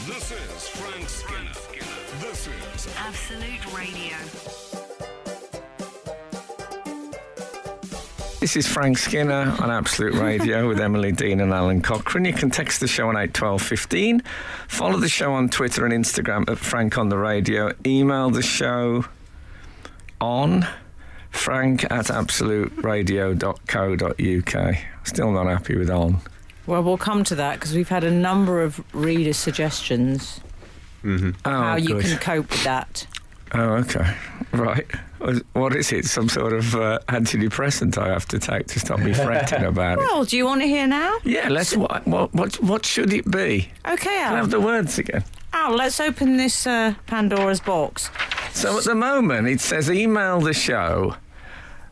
This is Frank Skinner. This is Absolute Radio. This is Frank Skinner on Absolute Radio with Emily Dean and Alan Cochrane. You can text the show on 81215. Follow the show on Twitter and Instagram at Frank on the Radio. Email the show on frank@absoluteradio.co.uk. Still not happy with on. Well, we'll come to that because we've had a number of reader suggestions how you can cope with that. Oh, okay. Right. What is it? Some sort of antidepressant I have to take to stop me fretting about it? Well, do you want to hear now? Yeah, let's. What should it be? Okay, Can I Al. have the words again? Al, let's open this Pandora's box. So at the moment, it says email the show,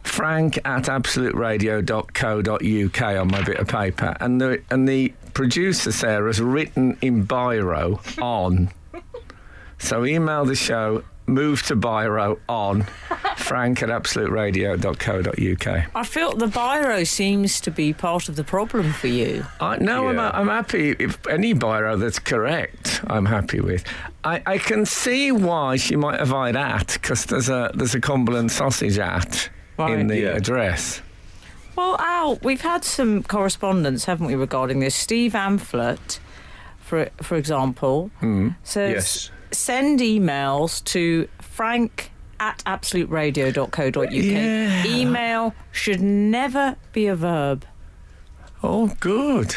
frank@absoluteradio.co.uk on my bit of paper. And the producer, Sarah, has written in biro on. So email the show, move to biro on frank@absoluteradio.co.uk. I feel the biro seems to be part of the problem for you. I'm happy. If any biro that's correct, I'm happy with. I can see why she might have eyed at, because there's a Cumberland sausage at in the address. Well, Al, we've had some correspondence, haven't we, regarding this? Steve Amphlett, for example, says... Yes. Send emails to frank@absoluteradio.co.uk. Yeah. Email should never be a verb. Oh, good.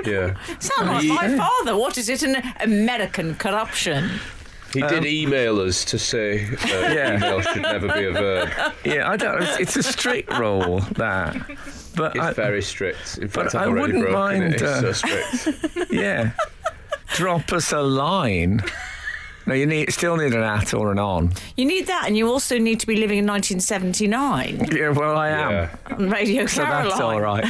Yeah. Sound like my father. What is it? An American corruption. He did email us to say email should never be a verb. Yeah, I don't. It's a strict rule, that. But It's very strict. In fact, I I've already wouldn't broken mind, it. It's so strict. yeah. Drop us a line. No, still need an at or an on. You need that, and you also need to be living in 1979 Yeah, well, I am. Yeah. on Radio So Caroline. that's all right.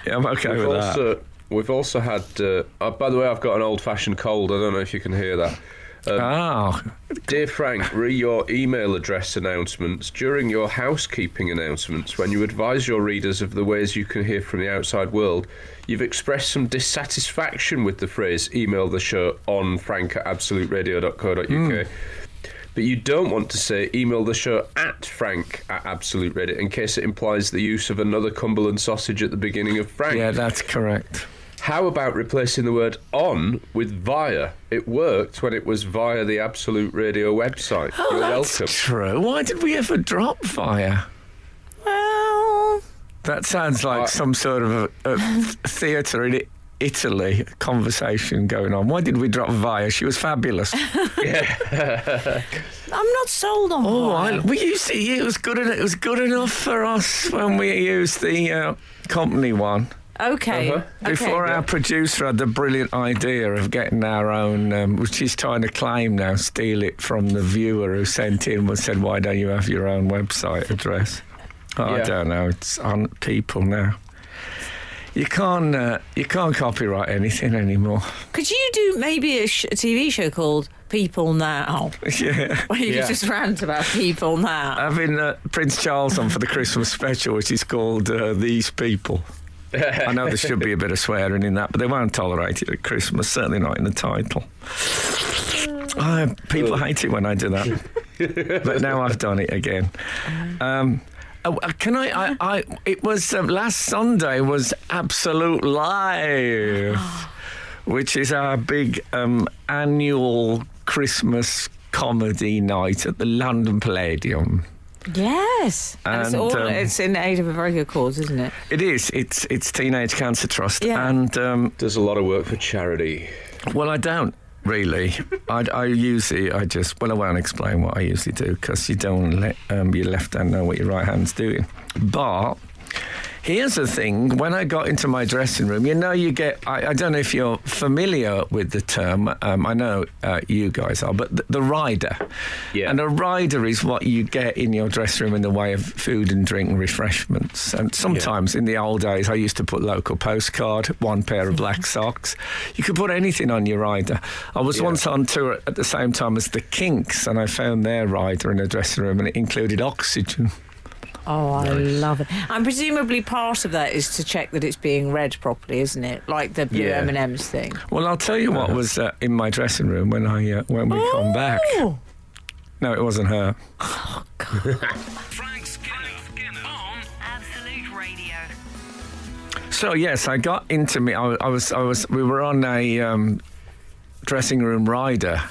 Yeah, I'm okay with that. We've also had... by the way, I've got an old-fashioned cold. I don't know if you can hear that. Dear Frank, re your email address announcements during your housekeeping announcements when you advise your readers of the ways you can hear from the outside world. You've expressed some dissatisfaction with the phrase email the show on frank@absoluteradio.co.uk. But you don't want to say email the show at frank@absoluteradio in case it implies the use of another Cumberland sausage at the beginning of Frank. Yeah, that's correct. How about replacing the word on with via? It worked when it was via the Absolute Radio website. Oh, You're that's welcome. true. Why did we ever drop via? Well, That sounds like some sort of a theatre in Italy conversation going on. Why did we drop via? She was fabulous. I'm not sold on that. We used to. It was good. It was good enough for us when we used the company one. Okay. Before our producer had the brilliant idea of getting our own, which he's trying to claim now, steal it from the viewer who sent in and said, "Why don't you have your own website address?" I don't know. It's on people now. You can't copyright anything anymore. Could you do maybe a TV show called People Now? Yeah. Where you could just rant about people now. Having Prince Charles on for the Christmas special, which is called These People. I know there should be a bit of swearing in that, but they won't tolerate it at Christmas, certainly not in the title. People hate it when I do that. But now I've done it again. Can I it was last Sunday was Absolute Live, which is our big annual Christmas comedy night at the London Palladium. Yes. And it's in aid of a very good cause, isn't it? It is. It's Teenage Cancer Trust. Yeah. And Does a lot of work for charity. well, I don't really. I won't explain what I usually do because you don't let your left hand know what your right hand's doing. But here's the thing. When I got into my dressing room, you get... I don't know if you're familiar with the term. I know you guys are, but the rider. Yeah. And a rider is what you get in your dressing room in the way of food and drink and refreshments. And sometimes in the old days, I used to put local postcard, one pair of black socks. You could put anything on your rider. I was once on tour at the same time as the Kinks, and I found their rider in a dressing room, and it included oxygen. Oh, I love it. And presumably part of that is to check that it's being read properly, isn't it? Like the blue M&M's thing. Well, I'll tell you what was in my dressing room when we come back. No, it wasn't her. Oh, God. Frank Skinner on Absolute Radio. So yes, I got into me. We were on a dressing room rider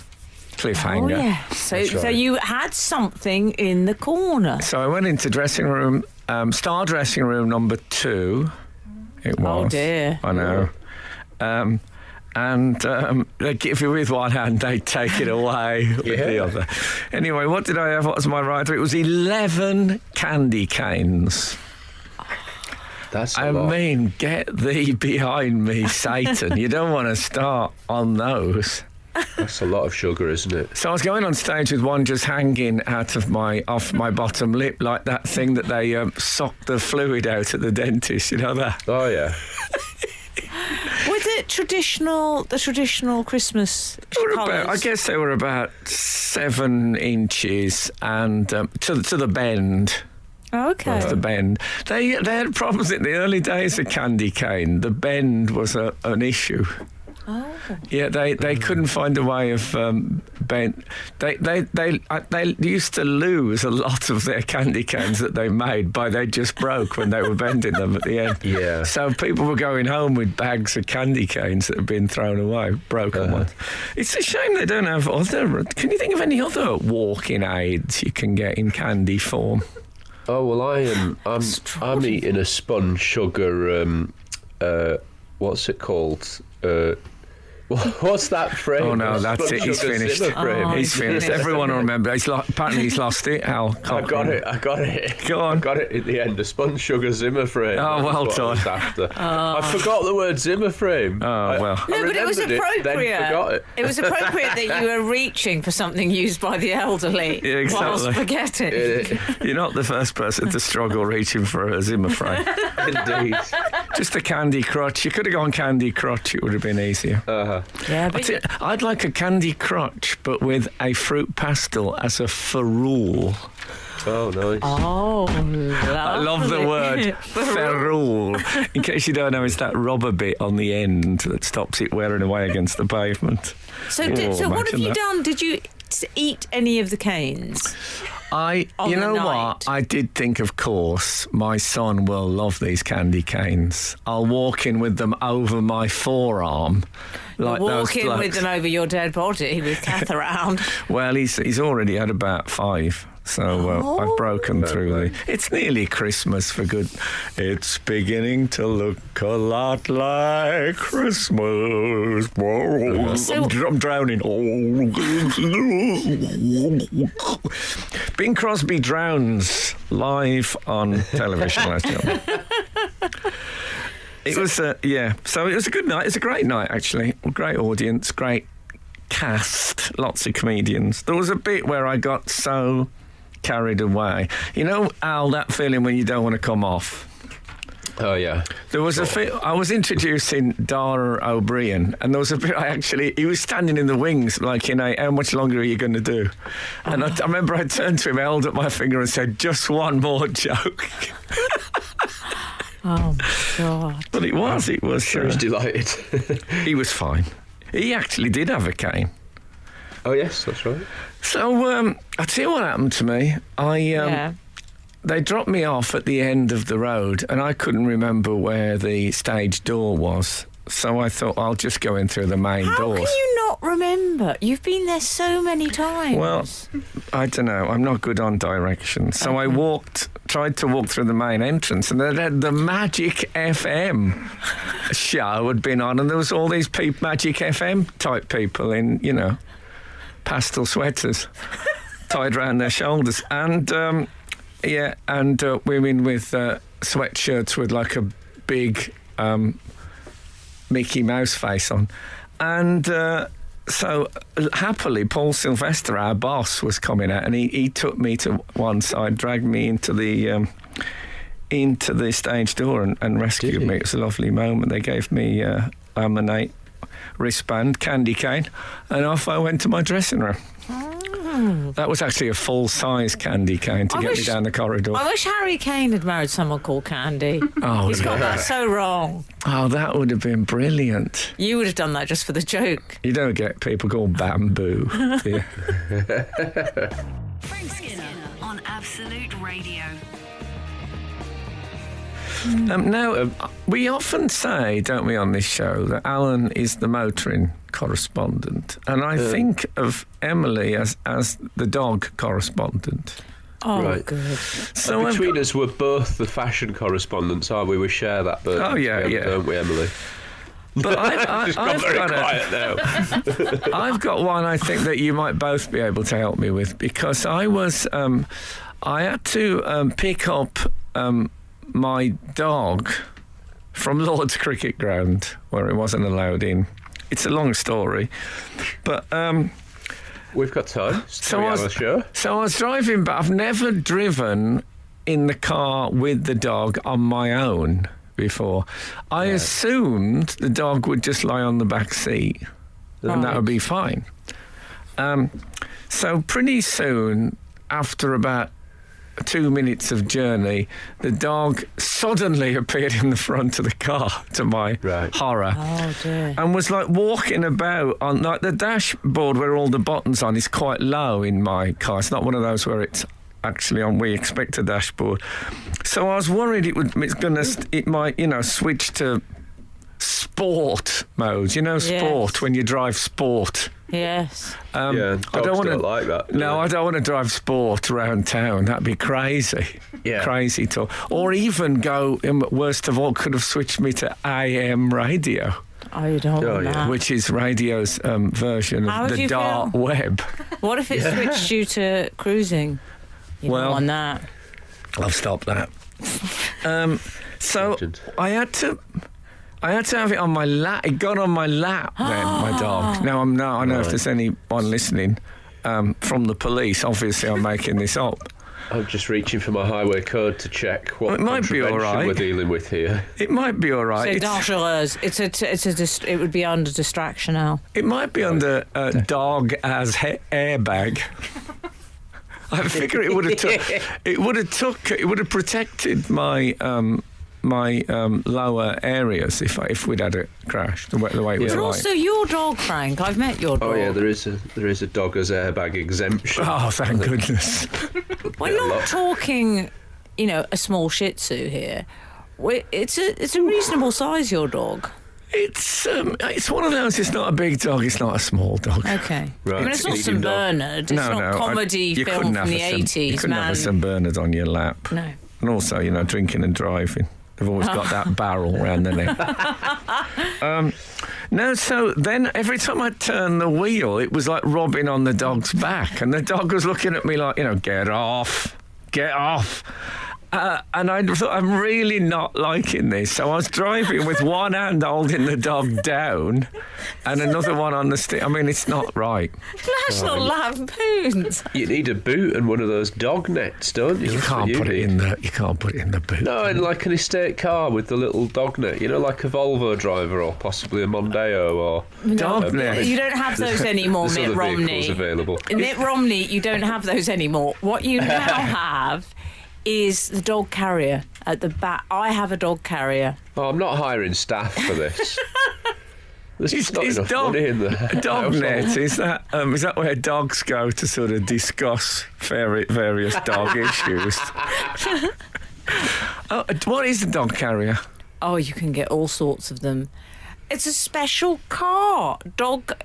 cliffhanger. Oh, yeah. So you had something in the corner. So I went into dressing room, star dressing room number 2. It was. Oh, dear. I know. They give you with one hand, they take it away with the other. Anyway, what did I have? What was my rider? It was 11 candy canes. That's a lot. I mean, get thee behind me, Satan. You don't want to start on those. That's a lot of sugar, isn't it? So I was going on stage with one just hanging off my bottom lip, like that thing that they suck the fluid out at the dentist. You know that? Oh, yeah. Was it the traditional Christmas colours? I guess they were about 7 inches and to the bend. Oh, okay. The bend. They had problems in the early days of candy cane. The bend was an issue. Oh. Yeah, they couldn't find a way of bend. They used to lose a lot of their candy canes that they made by they just broke when they were bending them at the end. Yeah. So people were going home with bags of candy canes that had been thrown away, broken ones. It's a shame they don't have other. Can you think of any other walking aids you can get in candy form? Oh, well, I'm eating a spun sugar. What's it called? What's that frame? Oh no, that's it. He's finished. He's finished. Everyone will remember. Apparently he's lost it. Al. I got it. Go on. I got it at the end. A spun sugar Zimmer frame. Oh, well done. I forgot the word Zimmer frame. Oh, well. No, but it was appropriate. Then forgot it. It was appropriate that you were reaching for something used by the elderly Yeah, exactly. whilst forgetting. You're not the first person to struggle reaching for a Zimmer frame. Indeed. Just a candy crutch. You could have gone candy crutch. It would have been easier. Yeah, but I'd like a candy crutch, but with a fruit pastel as a ferrule. Oh, nice. Oh, I love the word ferrule. In case you don't know, it's that rubber bit on the end that stops it wearing away against the pavement. So what have you done? Did you eat any of the canes? You know what? I did think, of course, my son will love these candy canes. I'll walk in with them over my forearm. Like walk in with them over your dead body with Kath around. Well, he's already had about 5. So I've broken through It's nearly Christmas for good. It's beginning to look a lot like Christmas. I'm drowning. Bing Crosby drowns live on television last year. It was, So it was a good night. It's a great night, actually. Great audience, great cast, lots of comedians. There was a bit where I got so carried away. You know, Al, that feeling when you don't want to come off. Oh, yeah. There was I was introducing Dara O'Brien, and there was a bit he was standing in the wings, like in how much longer are you going to do? And I remember I turned to him, held up my finger and said, just one more joke. Oh, God. But it was. He was delighted. He was fine. He actually did have a cane. Oh, yes, that's right. So, I'll tell you what happened to me. They dropped me off at the end of the road, and I couldn't remember where the stage door was. So I thought, I'll just go in through the main doors. How can you not remember? You've been there so many times. Well, I don't know. I'm not good on directions. So I tried to walk through the main entrance, and the Magic FM show had been on, and there was all these Magic FM type people in, pastel sweaters tied around their shoulders, and women with sweatshirts with like a big Mickey Mouse face on, and so happily Paul Sylvester, our boss, was coming out, and he took me to one side, dragged me into the stage door and rescued me. It was a lovely moment. They gave me a Manate wristband, candy cane, and off I went to my dressing room. That was actually a full-size candy cane to get me down the corridor. I wish Harry Kane had married someone called Candy. Oh, He's got that so wrong. Oh, that would have been brilliant. You would have done that just for the joke. You don't get people called Bamboo. Yeah. Frank Skinner on Absolute Radio. Now, we often say, don't we, on this show, that Alan is the motoring correspondent, and I think of Emily as the dog correspondent. Oh, Right. good. So Between us, we're both the fashion correspondents, are we? We share that burden. Oh, yeah, together, yeah. Don't we, Emily? but I've got Quiet now. I've got one I think that you might both be able to help me with, because I had to pick up my dog from Lord's Cricket Ground, where it wasn't allowed in. It's a long story, but We've got time. So I was driving, but I've never driven in the car with the dog on my own before. I assumed the dog would just lie on the back seat, and that would be fine. So pretty soon, after about 2 minutes of journey, the dog suddenly appeared in the front of the car, to my horror. Oh, dear. And was like walking about on, like, the dashboard where all the buttons on is quite low in my car. It's not one of those where it's actually on we expect a dashboard. So I was worried it might switch to sport mode. Sport, when you drive sport. Yes. Dogs don't like that. No, I don't want to drive sport around town. That'd be crazy. Yeah. Crazy talk. Or even go, worst of all, could have switched me to AM radio. Oh, you don't want that. Which is radio's version of the dark web. What if it switched you to cruising? You don't want that. I've stopped that. So I had to have it on my lap. It got on my lap then, my dog. Now I know if there's anyone listening from the police. Obviously, I'm making this up. I'm just reaching for my highway code to check what it might be all right. we're dealing with here. It might be all right. C'est dangereux. It would be under distraction now. It might be under dog as airbag. I figure it would have protected my lower areas if we'd had a crash the way it was. But like. also your dog, Frank. I've met your dog. Oh yeah, there is a dog as airbag exemption. Oh, thank goodness. We're not talking, a small Shih Tzu here. It's a reasonable size, your dog. It's one of those. It's not a big dog. It's not a small dog. Okay. Right. I mean, it's not St Bernard. It's not comedy film from the 80s, You couldn't have a St Bernard on your lap. No. And also, drinking and driving. They've always got that barrel round the neck. No, so then every time I turned the wheel, it was like rubbing on the dog's back. And the dog was looking at me like, get off. And I thought, I'm really not liking this. So I was driving with one hand holding the dog down and another one on the stick. I mean, it's not right. National Lampoons. You need a boot and one of those dog nets, don't you? You can't put it in the boot. No, in like an estate car with the little dog net. Like a Volvo driver or possibly a Mondeo or dog net. You don't have those anymore, There's Mitt other Romney. vehicles available. Mitt Romney, you don't have those anymore. What you now have is the dog carrier at the back. I have a dog carrier. Oh, I'm not hiring staff for this. There's not enough dog, money in there. Dog net, is that where dogs go to sort of discuss various dog issues? What is a dog carrier? Oh, you can get all sorts of them. It's a special car.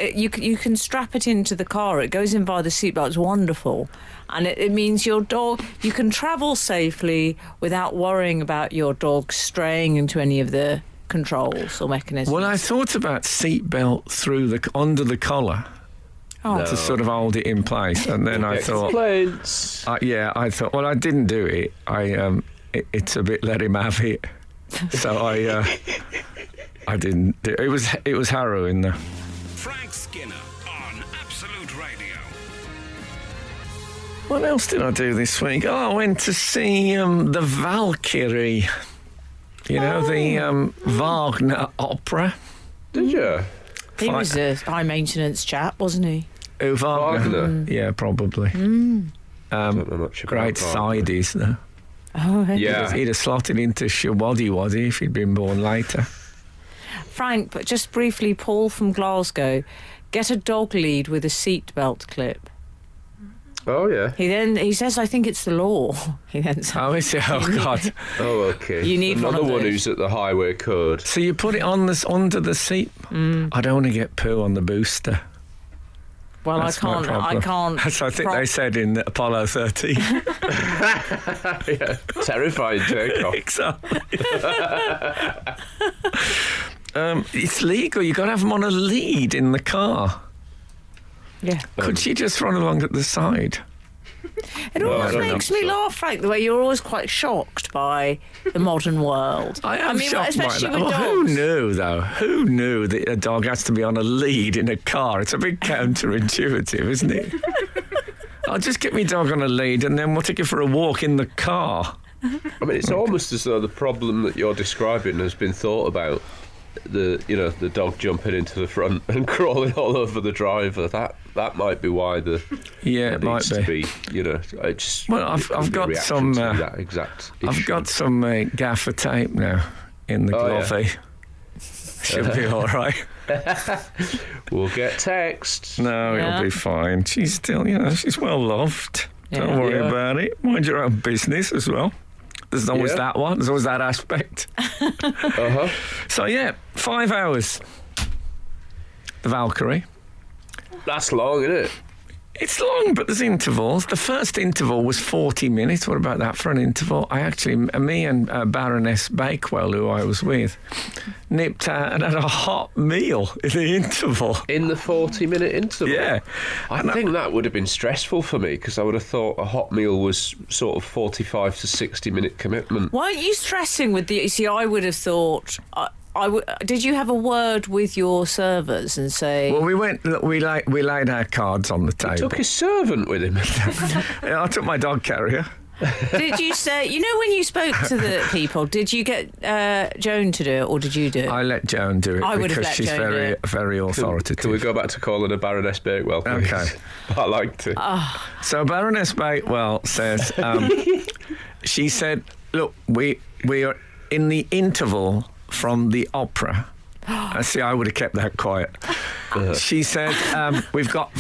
You can strap it into the car. It goes in via the seatbelt. It's wonderful. And it means you can travel safely without worrying about your dog straying into any of the controls or mechanisms. Well, I thought about seatbelt under the collar. To sort of hold it in place. And then I thought... I thought, well, I didn't do it. It's a bit let him have it. So I didn't do it. It was harrowing, though. Frank Skinner on Absolute Radio. What else did I do this week? Oh, I went to see the Valkyrie. The Wagner opera. Did you? He was a high-maintenance chap, wasn't he? Who, Wagner? Yeah, probably. I don't know much about Great Wagner. sideys, though. Oh, Yeah. He'd have slotted into Shawaddy if he'd been born later. Frank, but just briefly, Paul from Glasgow, get a dog lead with a seatbelt clip. Oh, yeah. He says, I think it's the law. He then says, Oh, is it? Oh, God. Oh, okay. You need Another one of one those. who's at the highway code. So you put it on this under the seat? I don't want to get poo on the booster. well, That's my I problem. can't. That's what I think they said in Apollo 13. Yeah. Terrifying takeoff. Exactly. It's legal. You've got to have them on a lead in the car. Yeah. Could she just run along at the side? It I always don't makes think me so. laugh, Frank, the way you're always quite shocked by the modern world. I am mean, shocked by especially that. with Well, who dogs. knew, though? Who knew that a dog has to be on a lead in a car? It's a bit counterintuitive, isn't it? I'll just get my dog on a lead and then we'll take it for a walk in the car. I mean, it's almost as though the problem that you're describing has been thought about. The dog jumping into the front and crawling all over the driver. That might be why it might needs to be. It just. Well, I've it could be a got reaction some, to that exact I've issue. got some gaffer tape now in the Oh, yeah. glovey. She'll be all right. We'll get text. No, Yeah. it'll be fine. She's still, she's well loved. Don't Yeah. worry Yeah. about it. Mind your own business as well. There's always Yeah. that one. There's always that aspect. Uh-huh. So, 5 hours. The Valkyrie. That's long, isn't it? It's long, but there's intervals. The first interval was 40 minutes. What about that for an interval? Me and Baroness Bakewell, who I was with, nipped out and had a hot meal in the interval. In the 40-minute interval. Yeah. I think that would have been stressful for me because I would have thought a hot meal was sort of 45 to 60-minute commitment. Weren't you stressing with the... See, I would have thought... did you have a word with your servers and say... Well, we laid our cards on the table. Took his servant with him. I took my dog carrier. Did you say... when you spoke to the people, did you get Joan to do it or did you do it? I let Joan do it I would have because let she's Joan do very, it. very authoritative. Can we go back to calling her Baroness Bakewell, please? Okay. I liked it. So Baroness Bakewell says, she said, look, we are in the interval from the opera. See, I would have kept that quiet. She said, we've got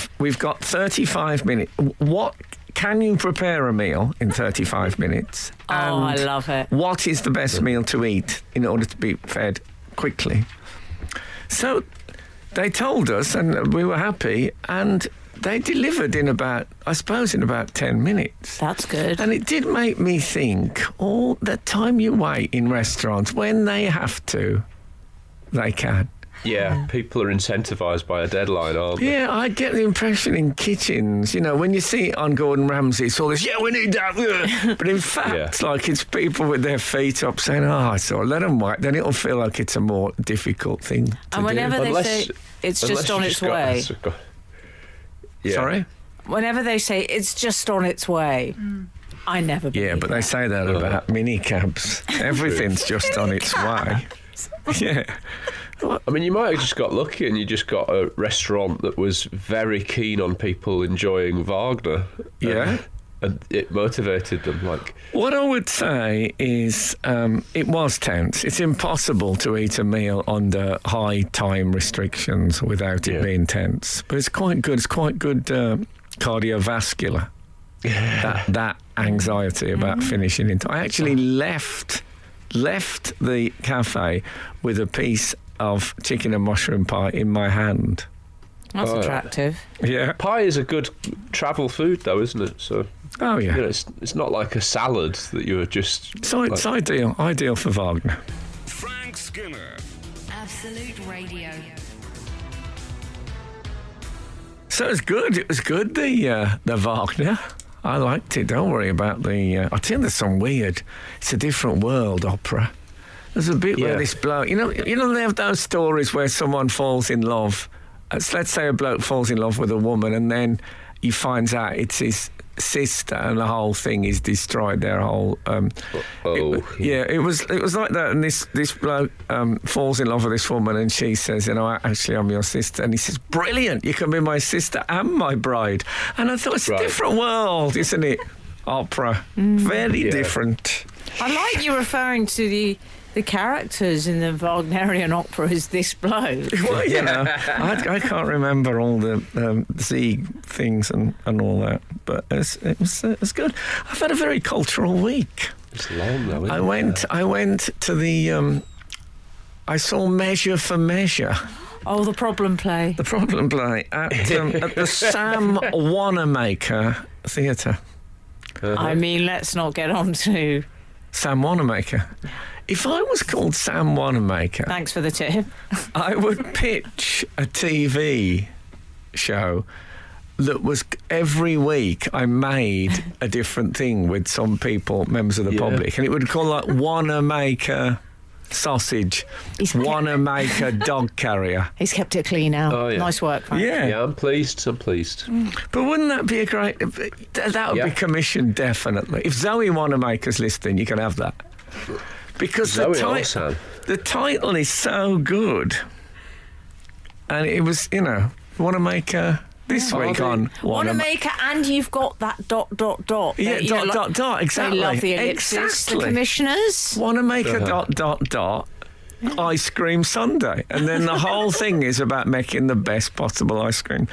35 minutes. What can you prepare a meal in 35 minutes? I love it. What is the best meal to eat in order to be fed quickly? So they told us, and we were happy, and they delivered in about 10 minutes. That's good. And it did make me think, all the time you wait in restaurants, when they have to, they can. Yeah, people are incentivised by a deadline, aren't they? Yeah, I get the impression in kitchens, when you see it on Gordon Ramsay, it's all this, we need that. But in fact, it's people with their feet up saying, so let them wait. Then it'll feel like it's a more difficult thing to And whenever do. they say it's just on its way. Yeah. Sorry? Whenever they say it's just on its way, I never believe Yeah, but they say that about minicabs. Everything's just on its way. Yeah. I mean, you might have just got lucky and you just got a restaurant that was very keen on people enjoying Wagner. Yeah. And it motivated them, What I would say is it was tense. It's impossible to eat a meal under high time restrictions without it being tense. But it's quite good. It's quite good cardiovascular. That anxiety about finishing it. I actually left the cafe with a piece of chicken and mushroom pie in my hand. That's attractive. Yeah. Pie is a good travel food, though, isn't it? So, Oh, yeah. it's not like a salad that you're just... So it's ideal for Wagner. Frank Skinner. Absolute Radio. So it was good, the Wagner. I liked it. Don't worry about the... I think there's some weird... It's a different world opera. There's a bit where this bloke... You know they have those stories where someone falls in love. Let's say a bloke falls in love with a woman and then he finds out it's his sister, and the whole thing is destroyed. Their whole it was like that. And this bloke falls in love with this woman, and she says, actually I'm your sister, and he says, brilliant, you can be my sister and my bride. And I thought, it's a different world, isn't it? Opera, very different. I like you referring to the characters in the Wagnerian opera as this bloke. Well, I can't remember all the Sieg things and all that, but it was good. I've had a very cultural week. It's long though, isn't it? I went to the. I saw Measure for Measure. Oh, the problem play. The problem play at the Sam Wanamaker Theatre. I mean, let's not get on to Sam Wanamaker. If I was called Sam Wanamaker... Thanks for the tip. I would pitch a TV show that was every week I made a different thing with some people, members of the public, and it would call like Wanamaker sausage, Wanamaker dog carrier. He's kept it clean now. Oh, yeah. Nice work, Frank. Yeah, I'm pleased. But wouldn't that be a great... That would be commissioned, definitely. If Zoe Wanamaker's listening, you can have that. Because the title is so good. And it was, Wanamaker this week on Wanamaker, and you've got that ... Yeah, dot, exactly. They love the ellipsis, exactly. The commissioners. Wanamaker ... ice cream sundae, and then the whole thing is about making the best possible ice cream.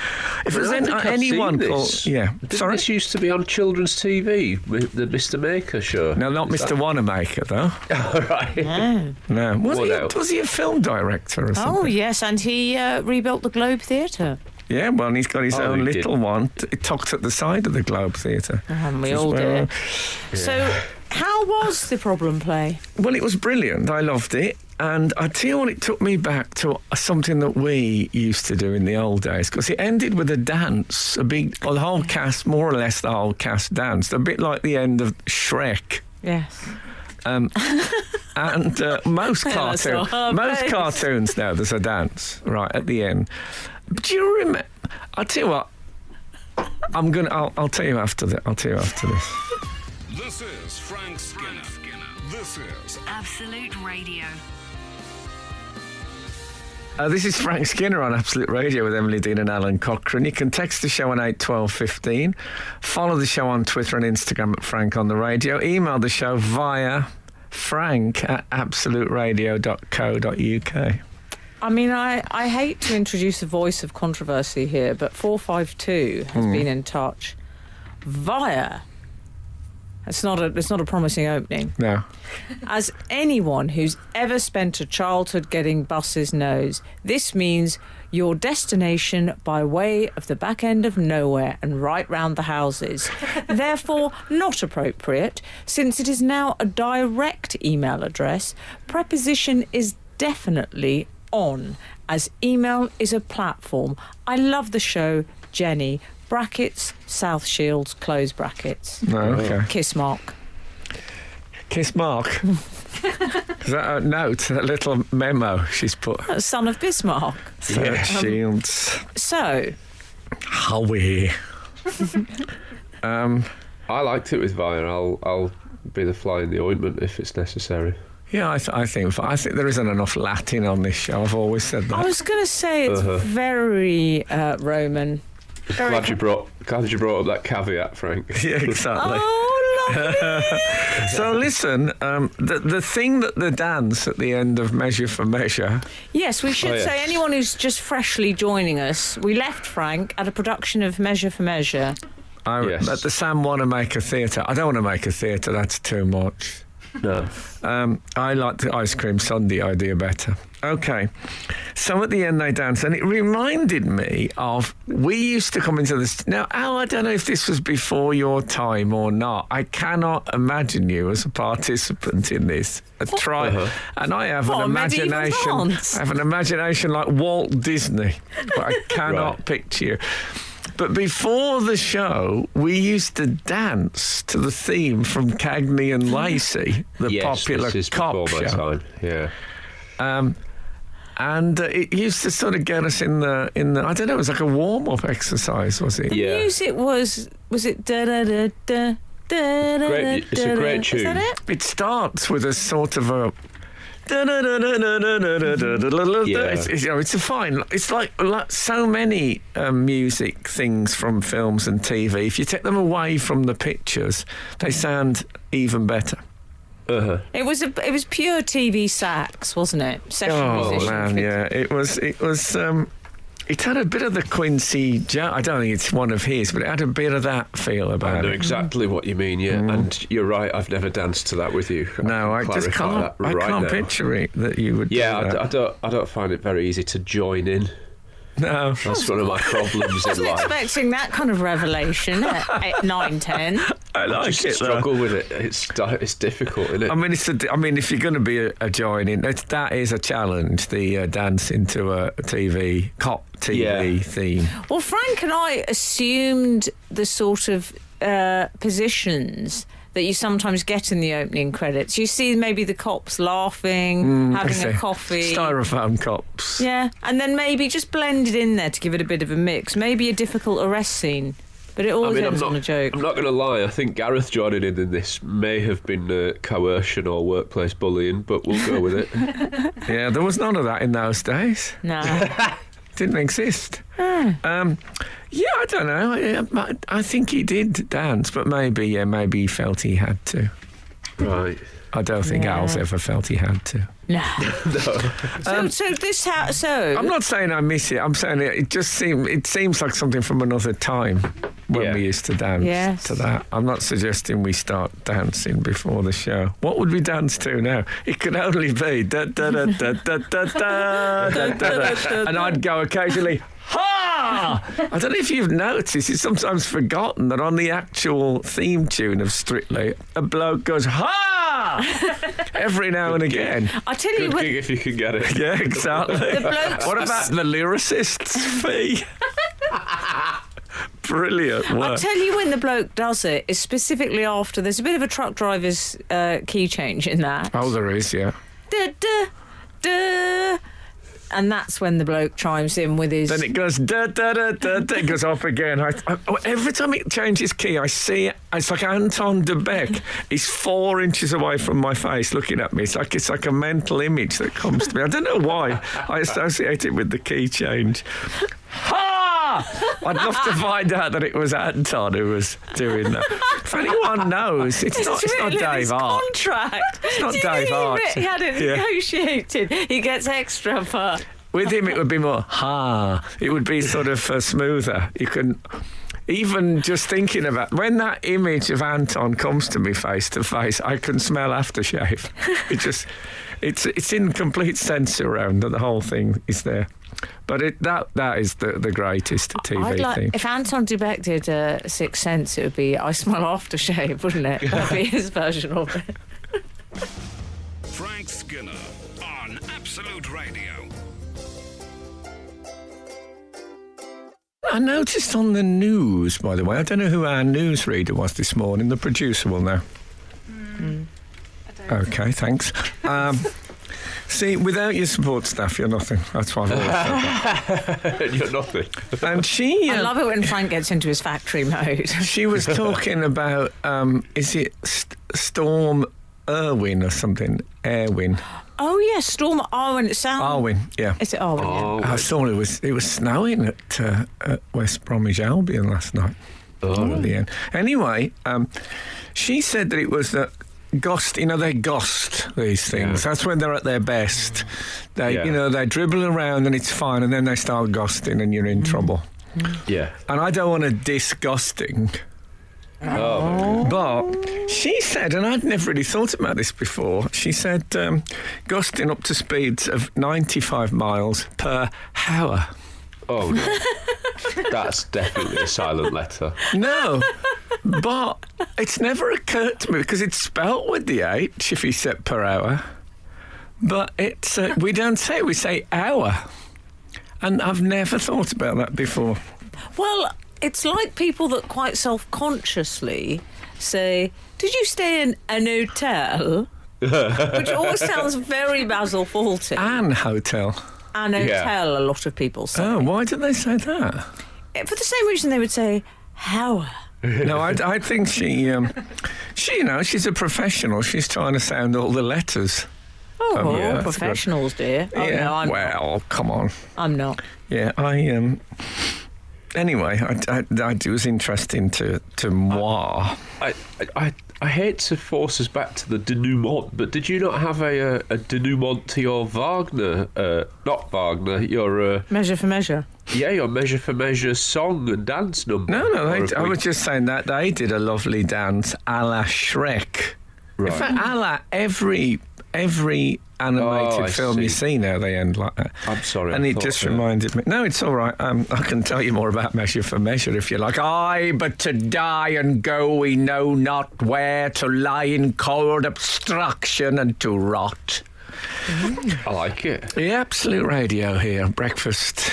If there's anyone called, sorry, this used to be on children's TV, with the Mr. Maker show. No, not Mr. Wanamaker though. All right. No. Was he a film director or something? Oh yes, and he rebuilt the Globe Theatre. Yeah, well, and he's got his own little one tucked at the side of the Globe Theatre. We all did. Yeah. So, how was the problem play? Well, it was brilliant. I loved it. And I tell you what, it took me back to something that we used to do in the old days, because it ended with a dance, the whole cast, more or less the whole cast danced, a bit like the end of Shrek. Yes. And most cartoons now, there's a dance right at the end. Do you remember? I'll tell you what. I'll tell you after that. I'll tell you after this. This is Frank Skinner. This is Absolute Radio. This is Frank Skinner on Absolute Radio with Emily Dean and Alan Cochrane. You can text the show on 81215. Follow the show on Twitter and Instagram at Frank on the Radio. Email the show via frank@absoluteradio.co.uk. I mean, I hate to introduce a voice of controversy here, but 452 has been in touch via... It's not a promising opening. No. As anyone who's ever spent a childhood getting buses knows, this means your destination by way of the back end of nowhere and right round the houses. Therefore, not appropriate, since it is now a direct email address. Preposition is definitely on, as email is a platform. I love the show, Jenny. Brackets, South Shields, close brackets. Oh, okay. Kiss mark. Kiss mark? Is that a note, a little memo she's put? Son of Bismarck. South Shields. So. Howie. I liked it with Via. I'll be the fly in the ointment if it's necessary. Yeah, I think there isn't enough Latin on this show. I've always said that. I was going to say it's very Roman. Glad you brought up that caveat, Frank. Yeah, exactly. Oh, lovely. So listen, the thing that the dance at the end of Measure for Measure. Yes, we should say anyone who's just freshly joining us, we left Frank at a production of Measure for Measure. At the Sam Wanamaker Theatre. I don't want to make a theatre, that's too much. No. I like the ice cream sundae idea better. Okay. So at the end they dance, and it reminded me of, we used to come into this. Now, Al, I don't know if this was before your time or not. I cannot imagine you as a participant in this. And I have an imagination. I have an imagination like Walt Disney, but I cannot picture you. But before the show, we used to dance to the theme from Cagney and Lacey, the popular cop show. Yeah. And it used to sort of get us in the I don't know, it was like a warm-up exercise, was it? Yeah. Music was it da da da da da da? It's a great tune. Is that it? It starts with a sort of a. It's a fine. It's like so many music things from films and TV. If you take them away from the pictures, they sound even better. Uh-huh. It was pure TV sax, wasn't it? Session musician. Man, yeah. It was. It had a bit of the Quincy Jones. I don't think it's one of his, but it had a bit of that feel about it. I know exactly what you mean, yeah. And you're right, I've never danced to that with you. No, I just can't. I can't picture it that you would. Yeah, do that. I don't find it very easy to join in. No, that's one of my problems in life. Expecting that kind of revelation at 8, 9, 10. I like just it. Struggle with it. It's difficult, isn't it? I mean, if you're going to be a join-in, that is a challenge. The dancing to a cop TV theme. Well, Frank and I assumed the sort of positions that you sometimes get in the opening credits. You see maybe the cops laughing, having a coffee. Styrofoam cops. Yeah, and then maybe just blended in there to give it a bit of a mix. Maybe a difficult arrest scene. But it always ends on a joke. I'm not going to lie, I think Gareth joining in this may have been coercion or workplace bullying, but we'll go with it. Yeah, there was none of that in those days. No. Didn't exist. Yeah, I don't know. I think he did dance, but maybe he felt he had to. Right. I don't think Al's ever felt he had to. No. No. So I'm not saying I miss it. I'm saying it seems like something from another time when we used to dance to that. I'm not suggesting we start dancing before the show. What would we dance to now? It could only be da da da da da da da da da, and I'd go occasionally. Ha! I don't know if you've noticed, it's sometimes forgotten that on the actual theme tune of Strictly, a bloke goes, ha! Every now and again. I tell you Good what. gig if you can get it. Yeah, exactly. What about the lyricist's fee? Brilliant work. I tell you when the bloke does it is specifically after there's a bit of a truck driver's key change in that. Oh, there is, yeah. Da, da, da. And that's when the bloke chimes in with his... Then it goes da da da da da. It goes off again. Every time it changes key, I see it. It's like Anton de Beck. He's 4 inches away from my face, looking at me. It's like a mental image that comes to me. I don't know why I associate it with the key change. Ha! I'd love to find out that it was Anton who was doing that. If anyone knows, it's not Dave Arch. Contract. It's not Dave Arch. He had it negotiated. He gets extra for... With him, it would be more ha. It would be sort of smoother. You can... Even just thinking about when that image of Anton comes to me face to face, I can smell aftershave. It's in complete sense around that the whole thing is there. But that is the greatest TV thing. If Anton de Beck did Sixth Sense, it would be I Smell Aftershave, wouldn't it? That'd be his version of it. Frank Skinner on Absolute Radio. I noticed on the news, by the way, I don't know who our newsreader was this morning. The producer will know. Okay, thanks. See, without your support staff, you're nothing. That's why I've always said that. You're nothing. And she... I love it when Frank gets into his factory mode. She was talking about, is it Storm Irwin or something? Erwin. Oh, yeah, Storm Arwen. It sounds... Arwen, yeah. Is it Arwen? Yeah. I saw it was snowing at West Bromwich Albion last night. At the end. Anyway, she said that it was that ghost, they ghost these things. That's when they're at their best. They, they dribble around and it's fine, and then they start ghosting and you're in trouble. Yeah. And I don't want to disgusting. But she said, and I'd never really thought about this before, she said gusting up to speeds of 95 miles per hour. Oh, no. That's definitely a silent letter. No, but it's never occurred to me because it's spelt with the H if you said per hour. But it's we don't say it, we say hour. And I've never thought about that before. Well, it's like people that quite self-consciously say, did you stay in an hotel? Which always sounds very Basil Fawlty. An hotel. and hotel, a lot of people say. Oh, why did they say that? For the same reason they would say hour. No, I think she's a professional. She's trying to sound all the letters. Oh, yeah, professionals, dear. Oh, yeah. no, I'm well, not. Come on. I'm not. Yeah, Anyway, it was interesting to moi. I hate to force us back to the denouement, but did you not have a denouement to your Wagner? Not Wagner, your Measure for Measure. Yeah, your Measure for Measure song and dance number. No, I was just saying that they did a lovely dance a la Shrek. Right. In fact, a la every animated film you see now, they end like that. I'm sorry. And it just reminded me. No, it's all right. I can tell you more about Measure for Measure if you like. Aye, but to die and go we know not where, to lie in cold obstruction and to rot. I like it. The Absolute Radio here, breakfast.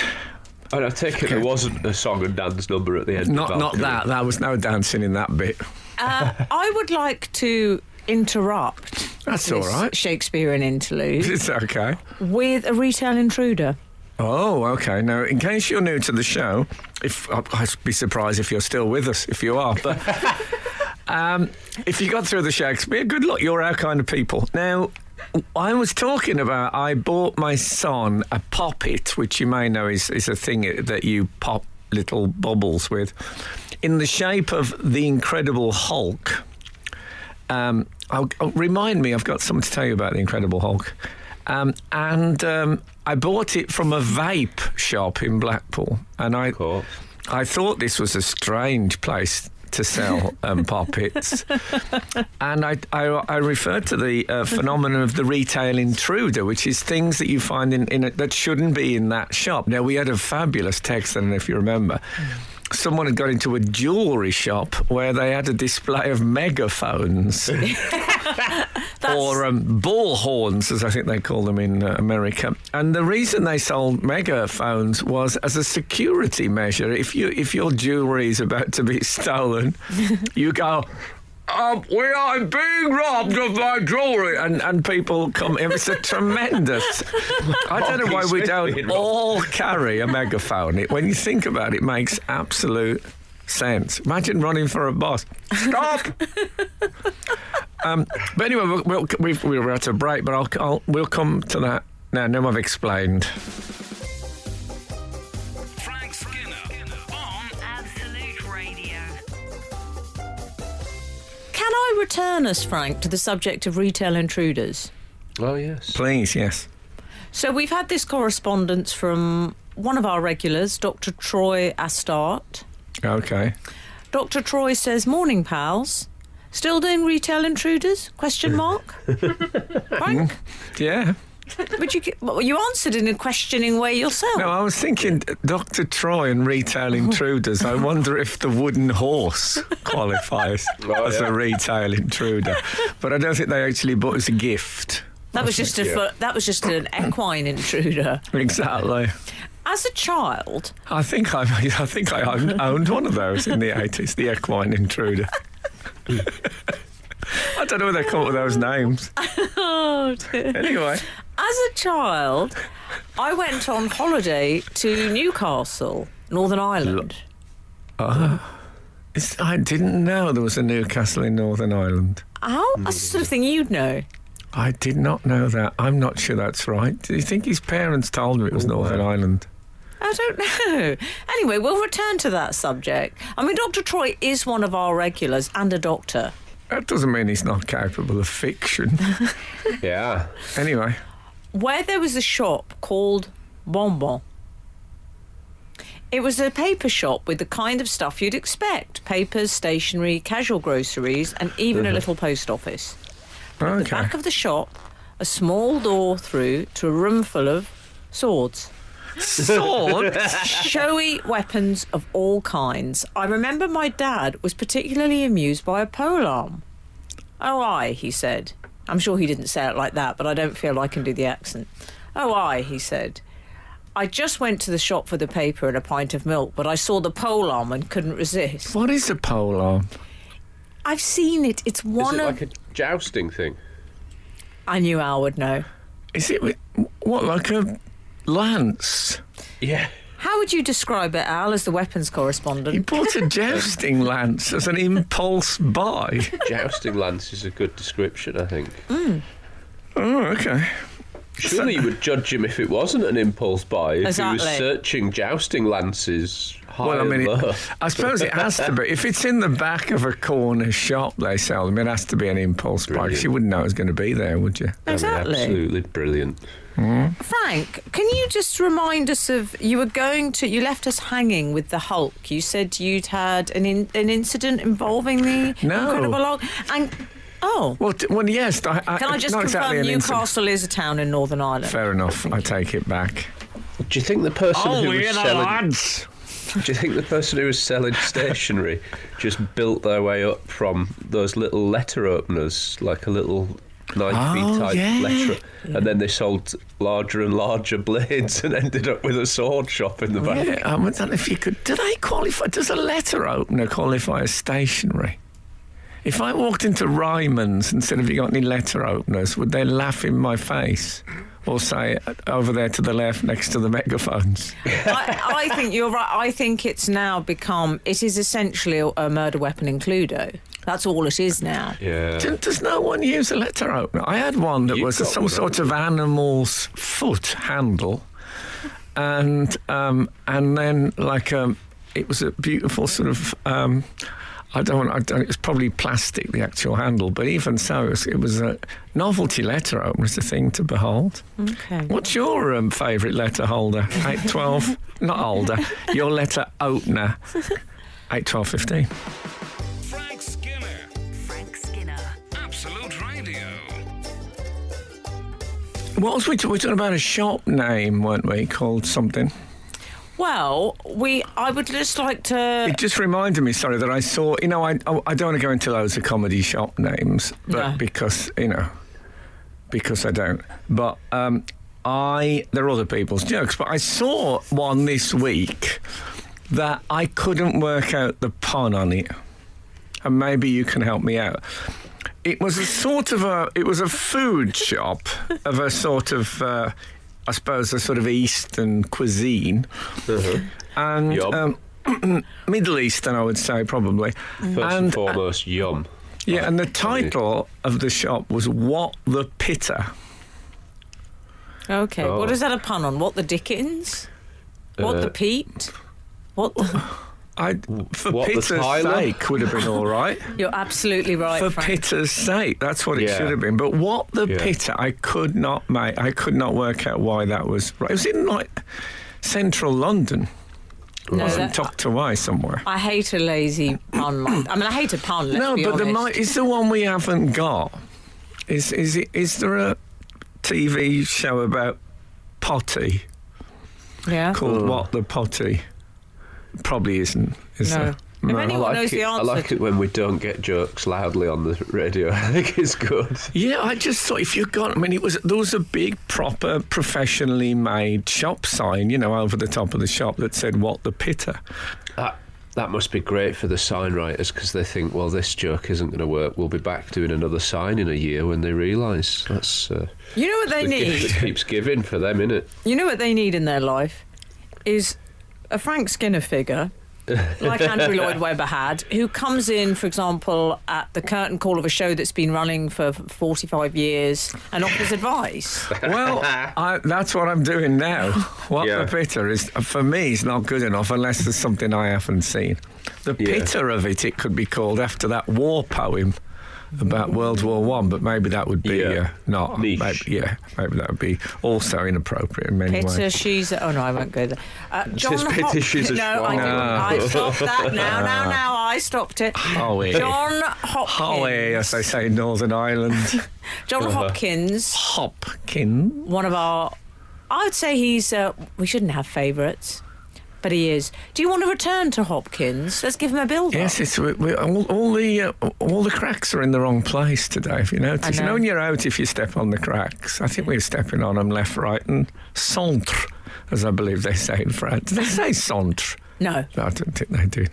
And I take it there wasn't a song and dance number at the end. Not that. There was no dancing in that bit. I would like to interrupt. That's all right. Shakespearean interlude. It's okay. With a retail intruder. Oh, okay. Now, in case you're new to the show, I'd be surprised if you're still with us, if you are. But if you got through the Shakespeare, good luck. You're our kind of people. Now, I was talking about, I bought my son a poppet, which you may know is a thing that you pop little bubbles with, in the shape of the Incredible Hulk. Remind me, I've got something to tell you about the Incredible Hulk. I bought it from a vape shop in Blackpool, and I thought this was a strange place to sell poppets, and I referred to the phenomenon of the retail intruder, which is things that you find in that shouldn't be in that shop. Now, we had a fabulous text, and if you remember. Someone had got into a jewellery shop where they had a display of megaphones or bull horns, as I think they call them in America. And the reason they sold megaphones was as a security measure. If your jewellery is about to be stolen, you go, we are being robbed of my jewellery, and people come. It was a tremendous. I don't know why we don't all carry a megaphone. When you think about it, it makes absolute sense. Imagine running for a boss. Stop. But anyway, we're at a break, but we'll come to that now. Now I've explained. Can I return us, Frank, to the subject of retail intruders? Oh, yes. Please, yes. So we've had this correspondence from one of our regulars, Dr. Troy Astart. Okay. Dr. Troy says, morning, pals. Still doing retail intruders? Question mark. Frank? Yeah. But you answered in a questioning way yourself. No, I was thinking Dr. Troy and retail intruders. I wonder if the wooden horse qualifies as a retail intruder. But I don't think they actually bought it as a gift. That was just an equine intruder. Exactly. As a child, I think I owned one of those in the 80s, the equine intruder. I don't know where they come up with those names. Oh dear. Anyway. As a child, I went on holiday to Newcastle, Northern Ireland. I didn't know there was a Newcastle in Northern Ireland. How? That's the sort of thing you'd know. I did not know that. I'm not sure that's right. Do you think his parents told him it was Northern Ireland? I don't know. Anyway, we'll return to that subject. I mean, Dr. Troy is one of our regulars and a doctor. That doesn't mean he's not capable of fiction. Yeah. Anyway. Where there was a shop called Bonbon. It was a paper shop with the kind of stuff you'd expect. Papers, stationery, casual groceries, and even a little post office. At the back of the shop, a small door through to a room full of swords. Swords? Showy weapons of all kinds. I remember my dad was particularly amused by a polearm. Oh, aye, he said. I'm sure he didn't say it like that, but I don't feel I can do the accent. Oh, aye, he said. I just went to the shop for the paper and a pint of milk, but I saw the polearm and couldn't resist. What is a polearm? I've seen it. It's one Is it of... like a jousting thing? I knew Al would know. Is it what, like lance. Yeah. How would you describe it, Al, as the weapons He correspondent? bought a jousting lance as an impulse buy. Jousting lance is a good description, I think. Oh, okay. Surely you would judge him if it wasn't an impulse buy, if he was Exactly. searching jousting lances high Well, I mean, and low. I suppose it has to be. If it's in the back of a corner shop they sell them, it has to be an impulse buy, because you wouldn't know it was going to be there, would you? Exactly. Absolutely brilliant. Frank, can you just remind us of, you left us hanging with the Hulk. You said you'd had an incident involving the No. Incredible Hulk. And, Well, yes. can I just not confirm exactly an Newcastle is a town in Northern Ireland? Fair enough. I take it back. Do you think the person who was selling... lads. Do you think the person who was selling stationery just built their way up from those little letter openers, like a little 9 feet type letter, and then they sold larger and larger blades and ended up with a sword shop in the back? Yeah, I don't know if you could. Do they qualify? Does a letter opener qualify as stationery? If I walked into Ryman's and said, "Have you got any letter openers?" would they laugh in my face? Or say, over there to the left next to the megaphones? I think you're right. I think it's now become, it is essentially a murder weapon in Cluedo. That's all it is now. Yeah. Does no one use a letter opener? I had one that was some sort of animal's foot handle, and then it was a beautiful sort of. It's probably plastic, the actual handle, but even so, it was a novelty letter opener. It's a thing to behold. Okay. What's your favourite letter holder? 8, 12, not holder, your letter opener. 8, 12, 15. Frank Skinner. Frank Skinner. Absolute Radio. What was we talking about? A shop name, weren't we? Called something. Well, I would just like to... It just reminded me, sorry, that I saw, I don't want to go into loads of comedy shop names, but No. because I don't. But they're other people's jokes, but I saw one this week that I couldn't work out the pun on it. And maybe you can help me out. It was a food shop of a sort of... I suppose a sort of Eastern cuisine, and Middle Eastern, I would say, probably. First and foremost, yum. Yeah, and the title of the shop was "What the Pitter." Okay, what is that a pun on? What the Dickens? What the Pete? What the... For What, the Pitter's Tyler? sake would have been all right. You're absolutely right, For Frank. Pitter's sake, that's what it Yeah. should have been. But what the Yeah. Pitter, I could not work out why that was right. It was in like central London. It No, wasn't tucked away somewhere. I hate a lazy pun. I hate a pun, let's No, be but honest. is the one we haven't got. Is there a TV show about potty Yeah. called What the Potty? Probably isn't. Is No. there? If anyone knows the I answer like it when we don't get jokes loudly on the radio. I think it's good. Yeah, I just thought if you got, there was a big, proper, professionally made shop sign, over the top of the shop that said "What the Pitter." That must be great for the sign writers, because they think, well, this joke isn't going to work. We'll be back doing another sign in a year, when they realise that's You know what they the gift need? that keeps giving for them, innit? You know what they need in their life? Is a Frank Skinner figure, like Andrew Lloyd Webber had, who comes in, for example, at the curtain call of a show that's been running for 45 years and offers advice. Well, that's what I'm doing now. What Yeah. the Pitter is, for me, is not good enough unless there's something I haven't seen. The Pitter of it could be called after that war poem about World War One, but maybe that would be not niche. maybe that would be also inappropriate in many Pitter, ways. she's... Oh, no, I won't go there. Says Pitter, she's a No, I schwa. didn't. I stopped that. Now, I stopped it. Holly. John Hopkins. Holly, as they say in Northern Ireland. John Hopkins, Hopkins. one of our... I would say he's... we shouldn't have favourites, but he is. Do you want to return to Hopkins? Let's give him a build-up. Yes, it's all the cracks are in the wrong place today. If you notice, I know. when you're out, if you step on the cracks, I think we're stepping on them left, right, and centre, as I believe they say in France. They say centre. No. I don't think they do.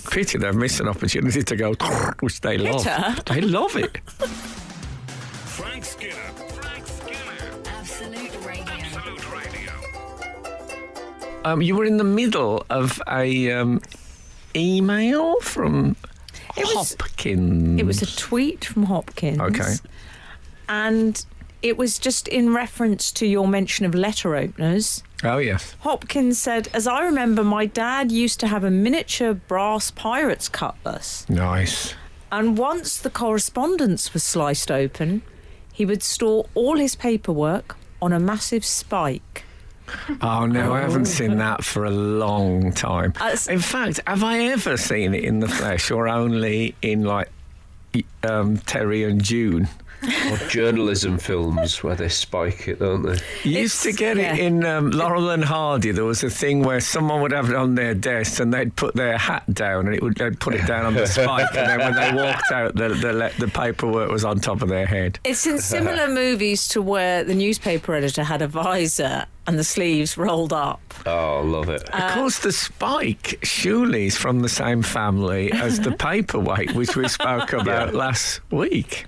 Pity they've missed an opportunity to go, which they love. Pitter? They love it. Frank Skinner. Frank Skinner. Absolute Radio. Absolute Radio. you were in the middle of a email from Hopkins. It was a tweet from Hopkins. Okay. And it was just in reference to your mention of letter openers. Oh, yes. Hopkins said, as I remember, my dad used to have a miniature brass pirate's cutlass. Nice. And once the correspondence was sliced open, he would store all his paperwork on a massive spike. Oh, no, I haven't seen that for a long time. In fact, have I ever seen it in the flesh or only in, like, Terry and June? Or journalism films where they spike it, don't they? You used to get it in Laurel and Hardy. There was a thing where someone would have it on their desk and they'd put their hat down and they'd put it down on the spike, and then when they walked out, the paperwork was on top of their head. It's in similar movies to where the newspaper editor had a visor and the sleeves rolled up. Oh, love it. Of course, the spike surely is from the same family as the paperweight, which we spoke about last week.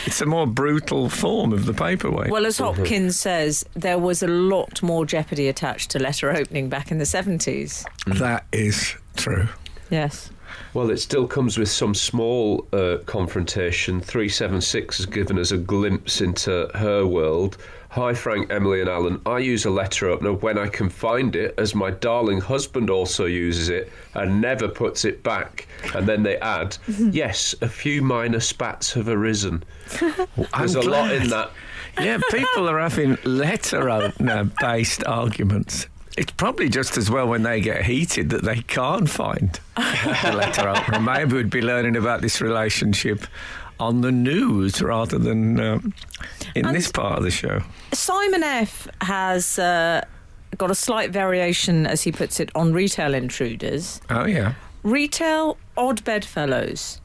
It's a more brutal form of the paperweight. Well, as Hopkins says, there was a lot more jeopardy attached to letter opening back in the 70s. That is true. Yes. Well, it still comes with some small confrontation. 376 has given us a glimpse into her world. Hi, Frank, Emily and Alan. I use a letter opener when I can find it, as my darling husband also uses it and never puts it back. And then they add, yes, a few minor spats have arisen. There's a lot in that. Yeah, people are having letter opener-based arguments. It's probably just as well when they get heated that they can't find the letter opener. Maybe we'd be learning about this relationship on the news rather than in this part of the show. Simon F. has got a slight variation, as he puts it, on retail intruders. Oh, yeah. Retail odd bedfellows,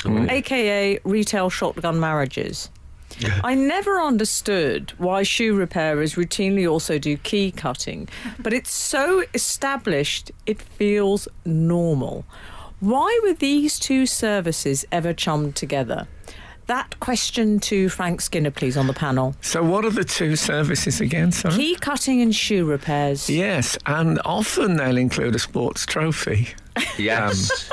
a.k.a. retail shotgun marriages. I never understood why shoe repairers routinely also do key cutting, but it's so established it feels normal. Why were these two services ever chummed together? That question to Frank Skinner, please, on the panel. So what are the two services again, sorry? Key cutting and shoe repairs. Yes, and often they'll include a sports trophy. Yes.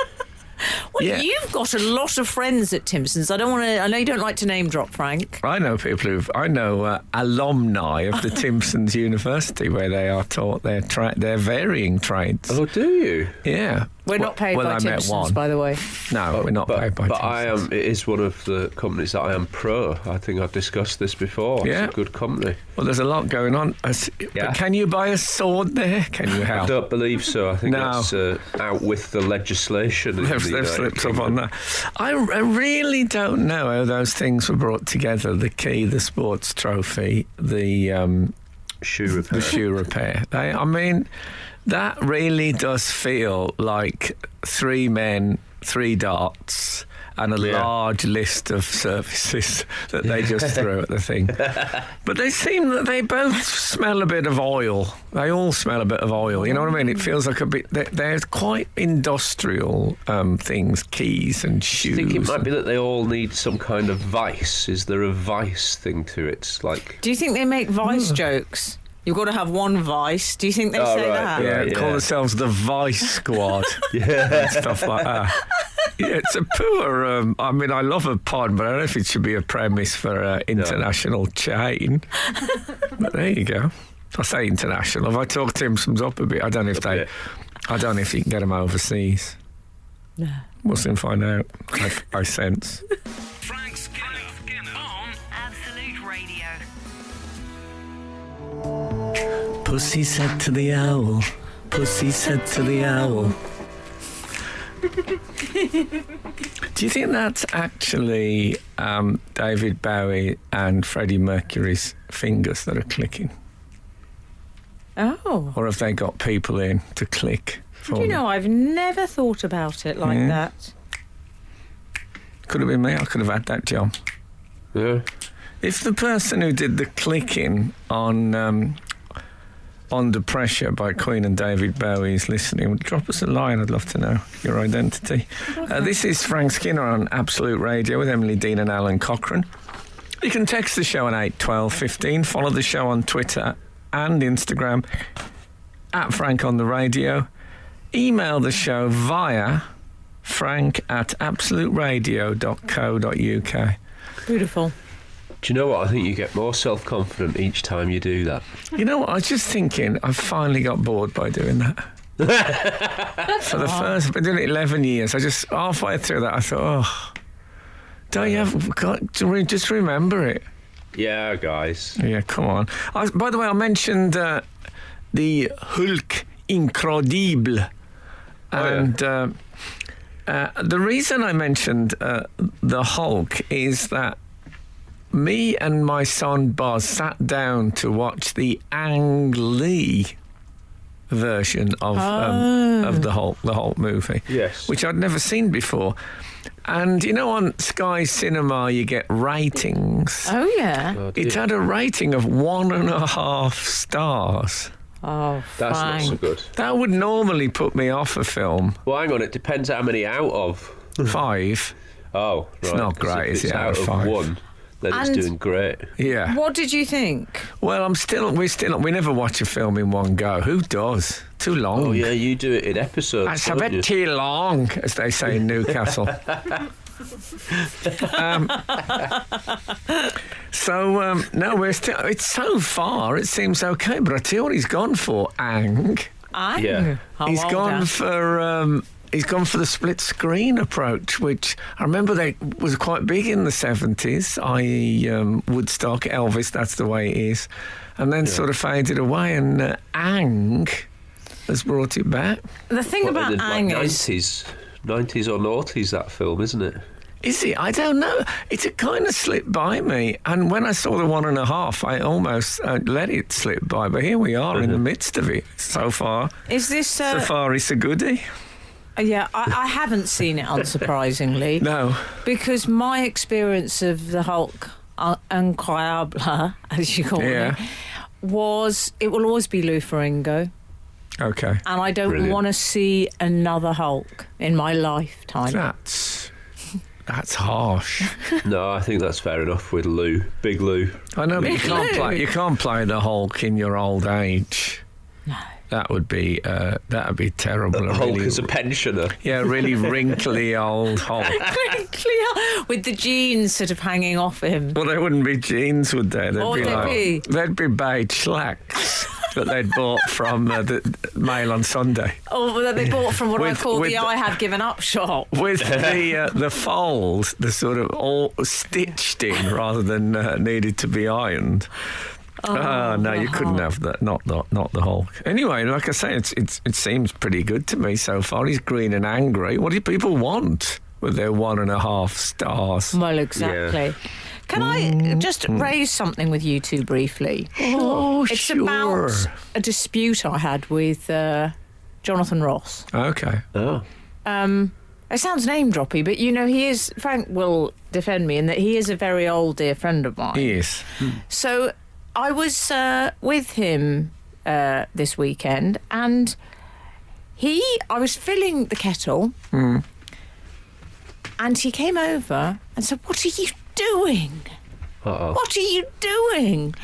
Well, you've got a lot of friends at Timpson's. I know you don't like to name drop, Frank. I know people I know alumni of the Timpson's University, where they are taught their varying trades. Oh, do you? Yeah. We're not paid by Timpson's, by the way. No, we're not paid by Timpson's. But it is one of the companies that I am pro. I think I've discussed this before. Yeah. It's a good company. Well, there's a lot going on. But can you buy a sword there? Can you help? I don't believe so. I think that's out with the legislation. They've slipped up on that. I really don't know how those things were brought together. The key, the sports trophy, the shoe repair. The shoe repair. That really does feel like three men, three darts, and a large list of services that they just threw at the thing. But they seem that they both smell a bit of oil. They all smell a bit of oil. You know what I mean? It feels like a bit. They're quite industrial things, keys and shoes. I think it might be that they all need some kind of vice. Is there a vice thing to it? It's like. Do you think they make vice jokes? You've got to have one vice. Do you think they say that? Yeah, call themselves the Vice Squad. And stuff like that. Yeah, it's a poor... I love a pun, but I don't know if it should be a premise for an international chain. But there you go. I say international. If I talk Timpson's up a bit, I don't know if you can get them overseas. No. We'll soon find out. I sense. Frank Skinner on Absolute Radio. Pussy said to the owl, Pussy said to the owl. Do you think that's actually David Bowie and Freddie Mercury's fingers that are clicking? Oh. Or have they got people in to click for Do you them? know, I've never thought about it like that. Could have been me. I could have had that job. Yeah. If the person who did the clicking on Under Pressure by Queen and David Bowie is listening, drop us a line. I'd love to know your identity. This is Frank Skinner on Absolute Radio with Emily Dean and Alan Cochrane. You can text the show on 8 12 15. Follow the show on Twitter and Instagram at Frank on the radio. Email the show via frank@absoluteradio.co.uk. Beautiful. Do you know what? I think you get more self-confident each time you do that. You know what? I was just thinking, I finally got bored by doing that. For the first, I've been doing it 11 years. I just, halfway through that, I thought, oh, don't you have, just remember it. Yeah, guys. Yeah, come on. By the way, I mentioned the Hulk Incredible. And the reason I mentioned the Hulk is that me and my son Boz sat down to watch the Ang Lee version of the Hulk movie. Yes. Which I'd never seen before. And you know, on Sky Cinema you get ratings. Oh yeah. Oh, It had a rating of 1.5 stars. Oh, That's not so good. That would normally put me off a film. Well, hang on. It depends how many out of. 5. Oh, right. It's not 'cause great, if is it's it, out out of of 5? 1, then it's And- doing great. Yeah. What did you think? Well, we never watch a film in one go. Who does? Too long. Oh, yeah, you do it in episodes. That's a don't bit you? too long, as they say in Newcastle. No, we're still. It's so far. It seems okay, but I tell you what, he's gone for Ang. Yeah. He's gone for. He's gone for the split screen approach, which I remember was quite big in the 70s. I.e., Woodstock, Elvis. That's the way it is, and then sort of faded away. And Ang has brought it back. The thing What, about in the, Ang like, is 90s or noughties, that film, isn't it? Is it? I don't know. It kind of slipped by me. And when I saw the 1.5, I almost let it slip by. But here we are in the midst of it so far. Is this? So far, it's a goodie. Yeah, I haven't seen it, unsurprisingly. No. Because my experience of the Hulk Incroyable, as you call it, was it will always be Lou Ferrigno. Okay. And I don't want to see another Hulk in my lifetime. That's harsh. No, I think that's fair enough with Lou. Big Lou. I know, but Big Lou. you can't play the Hulk in your old age. No. That would be terrible. The Hulk is a pensioner. Yeah, really wrinkly old Hulk. With the jeans sort of hanging off him. Well, they wouldn't be jeans, would they? They'd be beige slacks that they'd bought from the Mail on Sunday. Oh, that they bought from what I call the the I Have Given Up shop. With the folds, the sort of all stitched in rather than needed to be ironed. Oh, no, you couldn't have that. Not the Hulk. Anyway, like I say, it seems pretty good to me so far. He's green and angry. What do people want with their 1.5 stars? Well, exactly. Yeah. Can I just raise something with you two briefly? Oh, It's sure. about a dispute I had with Jonathan Ross. Okay. Oh. It sounds name droppy, but you know, Frank will defend me in that he is a very old dear friend of mine. He is. So I was with him this weekend, and I was filling the kettle, and he came over and said, "What are you doing? Uh-oh. What are you doing?"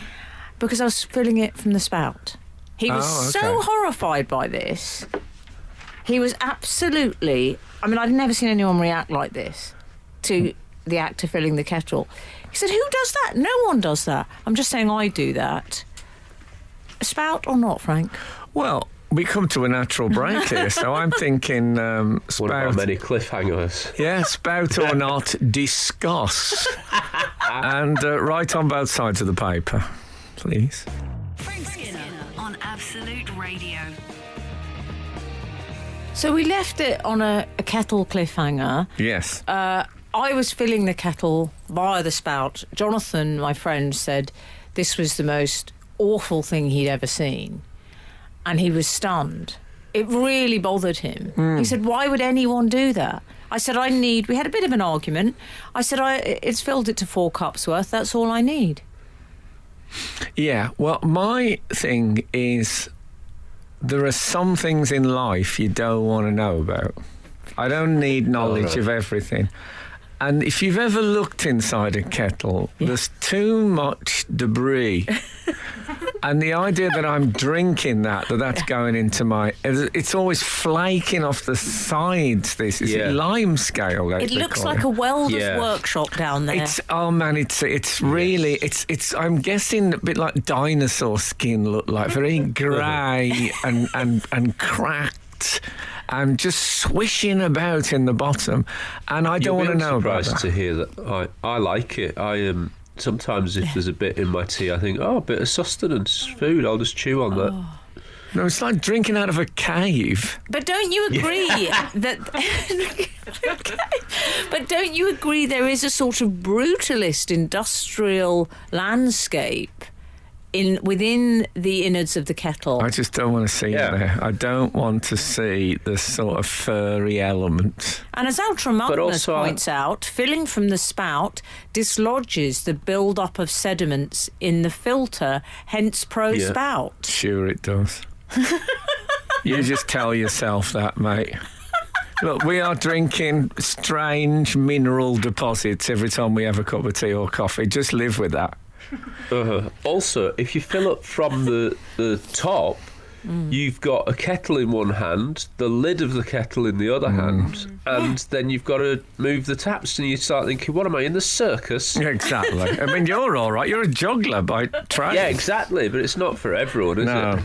Because I was filling it from the spout. He was so horrified by this. He was absolutely... I mean, I've never seen anyone react like this to the act of filling the kettle. He said, "Who does that? No one does that." I'm just saying I do that. A spout or not, Frank? Well, we come to a natural break here, so I'm thinking spout. One of our many cliffhangers. Yeah, spout or not, discuss. And write on both sides of the paper, please. Frank Skinner on Absolute Radio. So we left it on a kettle cliffhanger. Yes. I was filling the kettle via the spout. Jonathan, my friend, said this was the most awful thing he'd ever seen. And he was stunned. It really bothered him. He said, "Why would anyone do that?" I said, we had a bit of an argument. I said, it's filled it to 4 cups worth. That's all I need. Yeah, well, my thing is there are some things in life you don't want to know about. I don't need knowledge of everything. And if you've ever looked inside a kettle, there's too much debris. And the idea that I'm drinking that's going into my... It's always flaking off the sides, this. Is it lime scale? It looks like a welder's workshop down there. It's really... It's I'm guessing a bit like dinosaur skin look like. Very grey and cracked. And just swishing about in the bottom. And I don't want to know about that. You'll be surprised to hear that. I like it. Sometimes if there's a bit in my tea, I think, a bit of sustenance food, I'll just chew on that. No, it's like drinking out of a cave. But don't you agree that... But don't you agree there is a sort of brutalist industrial landscape within the innards of the kettle? I just don't want to see it there. I don't want to see the sort of furry element. And as Ultramontness points out, filling from the spout dislodges the build-up of sediments in the filter, hence pro-spout. Sure it does. You just tell yourself that, mate. Look, we are drinking strange mineral deposits every time we have a cup of tea or coffee. Just live with that. Also, if you fill up from the top, you've got a kettle in one hand, the lid of the kettle in the other hand, and then you've got to move the taps, and you start thinking, what am I, in the circus? Exactly. I mean, you're all right. You're a juggler by trade. Yeah, exactly, but it's not for everyone, is it?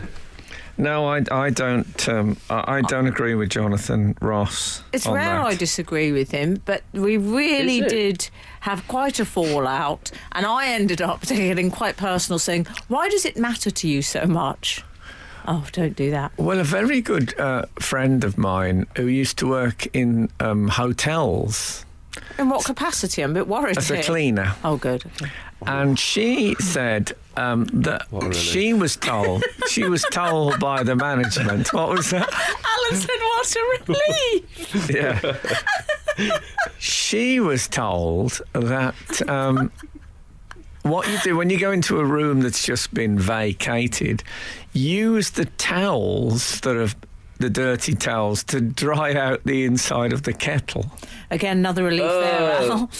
No, I don't. I don't agree with Jonathan Ross. It's rare I disagree with him, but we really did have quite a fallout, and I ended up getting quite personal, saying, "Why does it matter to you so much?" Oh, don't do that. Well, a very good friend of mine who used to work in hotels. In what capacity? I'm a bit worried. As a cleaner. Oh, good. Okay. And she said that she was told by the management. What was that? Alan said, what a relief. Yeah. She was told that what you do when you go into a room that's just been vacated, use the towels that have the dirty towels to dry out the inside of the kettle. Again, another relief there, Al.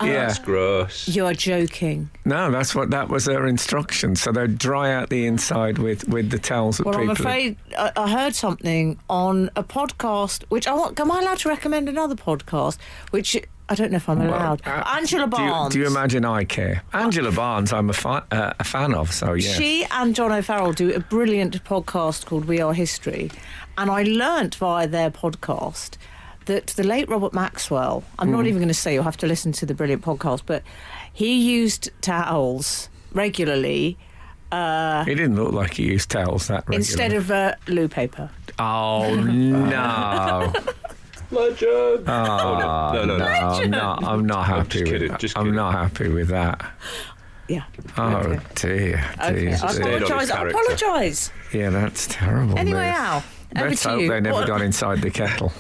That's gross. You're joking. No, that was her instruction. So they'd dry out the inside with the towels that people... Well, I'm afraid I heard something on a podcast, which am I allowed to recommend another podcast? Which I don't know if I'm allowed. Angela Barnes. Do you imagine I care? Angela Barnes, I'm a fan of, so yeah. She and John O'Farrell do a brilliant podcast called We Are History. And I learnt via their podcast that the late Robert Maxwell, I'm not even going to say, you'll have to listen to the brilliant podcast, but he used towels regularly. He didn't look like he used towels that regularly. Instead of loo paper. Oh, no. Legend! Oh, no. I'm not happy with that. I'm not happy with that. Yeah. Oh, dear. Okay. I apologise. Yeah, that's terrible. Anyway, Al, over let's to hope you. they never got inside the kettle.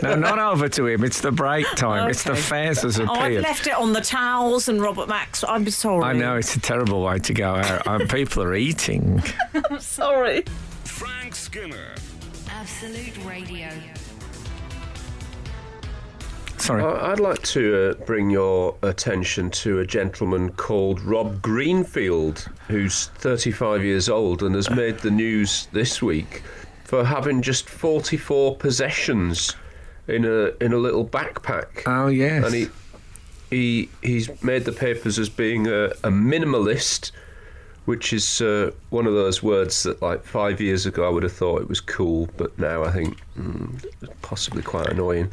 No, not over to him. It's the break time. Okay. It's the fares has appeared. I've left it on the towels and Robert Max. I'm sorry. I know, it's a terrible way to go out. People are eating. I'm sorry. Frank Skinner. Absolute Radio. Sorry. I'd like to bring your attention to a gentleman called Rob Greenfield, who's 35 years old and has made the news this week for having just 44 possessions in a little backpack. Oh, yes. And he's made the papers as being a minimalist, which is one of those words that, like, 5 years ago I would have thought it was cool, but now I think possibly quite annoying.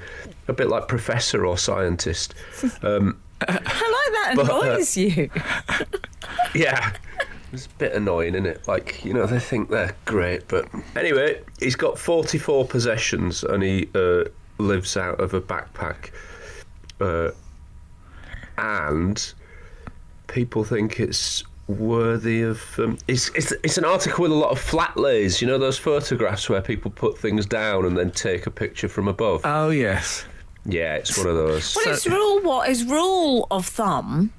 A bit like professor or scientist. I like that annoys you. Yeah. It's a bit annoying, isn't it? Like, they think they're great, but... Anyway, he's got 44 possessions and he lives out of a backpack. And people think it's worthy of... It's an article with a lot of flat lays, those photographs where people put things down and then take a picture from above. Oh, yes. Yeah, it's one of those. Well, his rule of thumb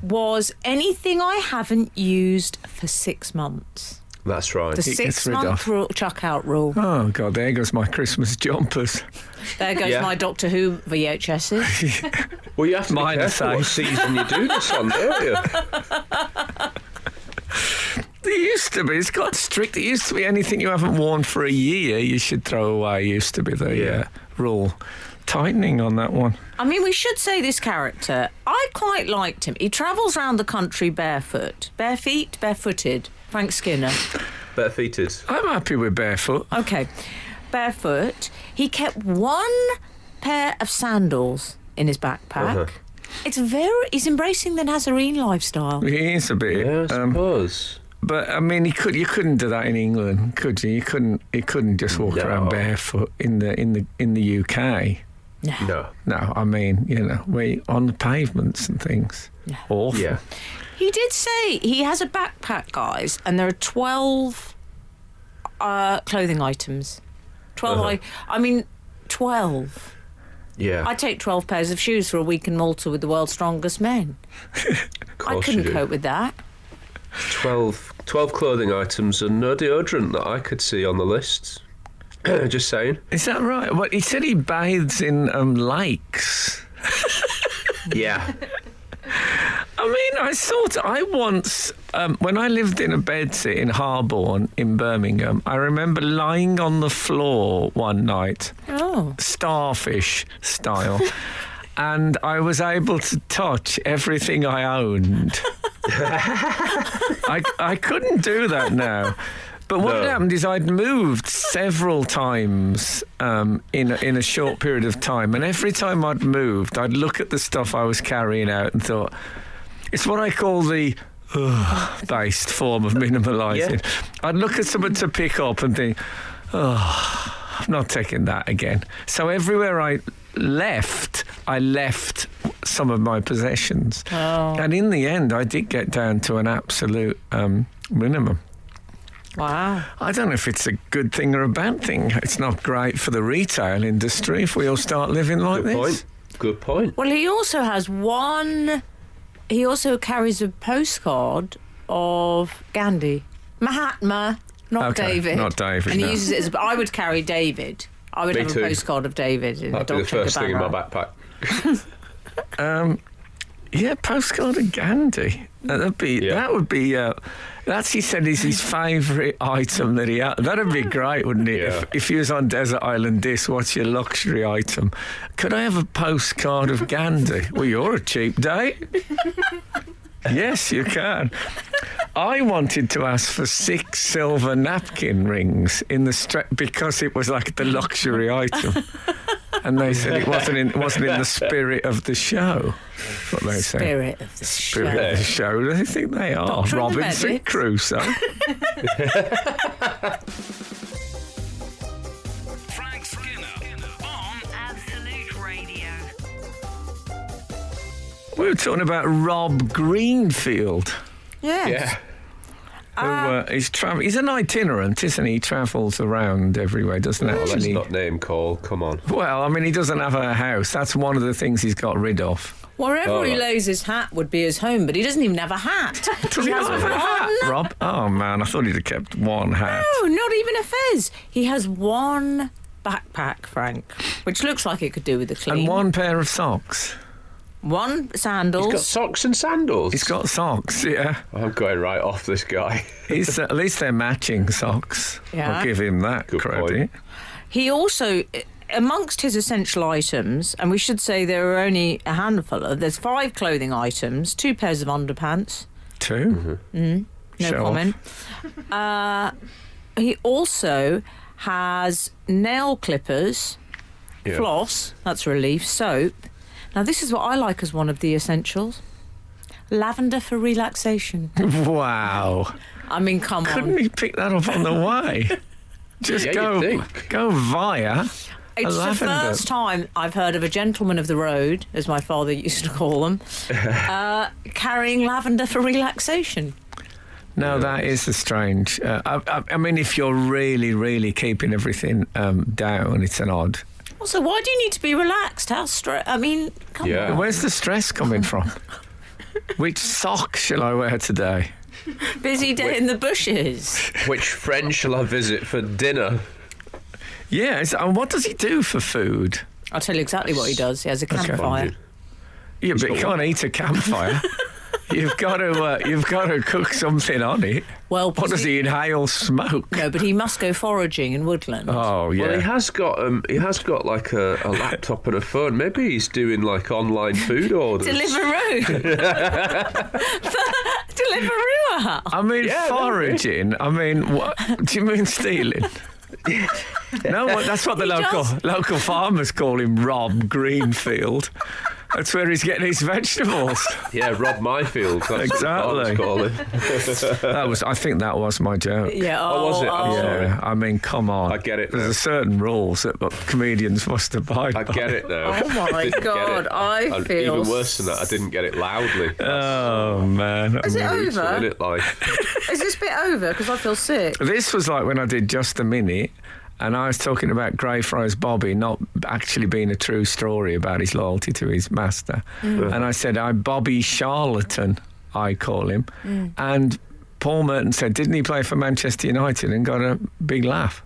was anything I haven't used for 6 months. That's right. The 6-month chuck-out rule. Oh, God, there goes my Christmas jumpers. There goes my Doctor Who VHSs. Well, you have to be careful what season you do this on, don't you? There used to be. It's got strict. It used to be anything you haven't worn for a year, you should throw away. Used to be the rule. Tightening on that one. I mean, we should say this character, I quite liked him. He travels around the country barefoot. Barefooted. Frank Skinner. Barefooted. I'm happy with barefoot. Okay. Barefoot. He kept one pair of sandals in his backpack. He's embracing the Nazarene lifestyle. He is a bit. Yeah, I suppose. But I mean, you couldn't do that in England, could you? You couldn't just walk around barefoot in the UK. No. No, I mean, we on the pavements and things. Yeah. Awful. Yeah. He did say he has a backpack, guys, and there are 12 clothing items. 12. I mean, 12. Yeah. I'd take 12 pairs of shoes for a week in Malta with the world's strongest men. I couldn't cope with that. 12 clothing items and no deodorant that I could see on the list. Just saying. Is that right? Well, he said he bathes in lakes. Yeah. I mean, I once, when I lived in a bedsit in Harborne in Birmingham, I remember lying on the floor one night, starfish style, and I was able to touch everything I owned. I couldn't do that now. But what had happened is I'd moved several times in a short period of time, and every time I'd moved, I'd look at the stuff I was carrying out and thought, it's what I call the based form of minimalising. Yeah. I'd look at something to pick up and think, I'm not taking that again. So everywhere I left some of my possessions. And in the end, I did get down to an absolute minimum. Wow. I don't know if it's a good thing or a bad thing. It's not great for the retail industry if we all start living like this. Good point. Well, he also has he also carries a postcard of Gandhi. Mahatma, not David. Not David, And he uses it as... I would carry David. I would have a postcard of David. That'd be the first thing in my backpack. Postcard of Gandhi. That would be. That's, he said, is his favourite item that he had. That'd be great, wouldn't it? Yeah. If he was on Desert Island Disc, what's your luxury item? Could I have a postcard of Gandhi? Well, you're a cheap date. Yes, you can. I wanted to ask for 6 silver napkin rings in the because it was like the luxury item. And they said it wasn't in the spirit of the show. That's what they said. Spirit of the show. Do they think they are? Doctor Robinson Crusoe. Frank Skinner on Absolute Radio. We were talking about Rob Greenfield. Yes. Yeah. He's an itinerant, isn't he? He travels around everywhere, doesn't he? Let's not name call. Come on. Well, I mean, he doesn't have a house. That's one of the things he's got rid of. Wherever he lays his hat would be his home, but he doesn't even have a hat. Does he not have a hat, Rob? Oh, man, I thought he'd have kept one hat. No, not even a fez. He has one backpack, Frank, which looks like it could do with a clean. And one pair of socks. One sandals. He's got socks and sandals. He's got socks, yeah. I'm going right off this guy. At least they're matching socks. Yeah. I'll give him that Good credit. point. He also, amongst his essential items, and we should say there are only a handful there's 5 clothing items, 2 pairs of underpants. 2? No Show comment. He also has nail clippers, floss, that's a relief, soap. Now, this is what I like as one of the essentials. Lavender for relaxation. Wow. I mean, come on. Couldn't he pick that up on the way? Just go via It's the first time I've heard of a gentleman of the road, as my father used to call them, carrying lavender for relaxation. No, that is the strange. I mean, if you're really, really keeping everything down, it's an odd. Also, why do you need to be relaxed? Come on. Where's the stress coming from? Which sock shall I wear today? Busy day in the bushes. Which friend shall I visit for dinner? Yes, and what does he do for food? I'll tell you exactly what he does. He has a campfire. Yeah, but you can't eat a campfire. You've got to cook something on it. Well, What does he inhale? Smoke? No, but he must go foraging in woodland. Oh yeah. Well, he has got like a laptop and a phone. Maybe he's doing like online food orders. Deliveroo. Deliveroo. I mean, Yeah, foraging. I mean, what do you mean stealing? No, that's what the local farmers call him, Rob Greenfield. That's where he's getting his vegetables. Yeah, Rob Mayfield. That's Exactly. what the farmers call him. I think that was my joke. Yeah. Oh, was it? I'm sorry. Yeah, I mean, come on. I get it There's now. a certain rules that comedians must abide by. I get it now. Oh my Didn't get God, it. I feel even worse than that. I didn't get it loudly. Oh, man. Is it Brutal, over? innit, life? Is this bit over? Because I feel sick. This was like when I did Just a Minute, and I was talking about Greyfriars Bobby not actually being a true story about his loyalty to his master. And I said, Bobby Charlatan, I call him. And Paul Merton said, didn't he play for Manchester United, and got a big laugh?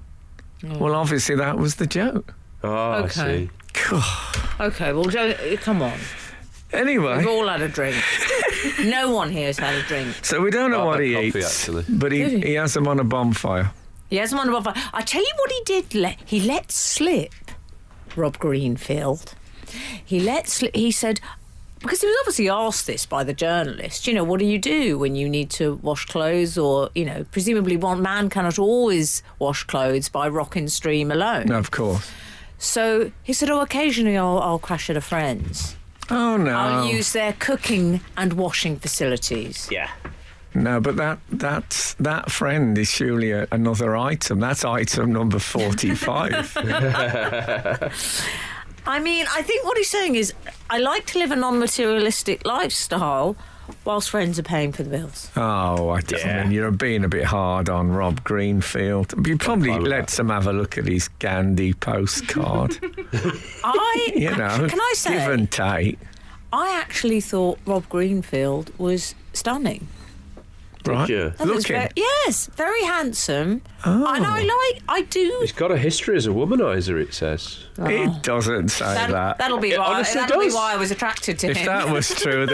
Well, obviously that was the joke. Oh, Okay. I see. Okay, well, come on. We've Anyway, all had a drink. No one here has had a drink. so we don't know I've what had he coffee, eats, actually. but Did he? he has them on a bonfire. He has one above. I tell you what he did. He let slip, Rob Greenfield. He said, because he was obviously asked this by the journalist, what do you do when you need to wash clothes, or, presumably one man cannot always wash clothes by rock and stream alone. No, of course. So he said, occasionally I'll crash at a friend's. Oh, no. I'll use their cooking and washing facilities. Yeah. No, but that friend is surely another item. That's item number 45. I mean, I think what he's saying is, I like to live a non-materialistic lifestyle whilst friends are paying for the bills. Oh, I mean, you're being a bit hard on Rob Greenfield. You probably lets him have a look at his Gandhi postcard. Can I say, give and take. I actually thought Rob Greenfield was stunning. Right? you? I thought he was yes, very handsome. Oh. And I do. He's got a history as a womanizer, it says. It doesn't say that. That'll be It why. honestly That'll be does. why I was attracted to If him. that was true,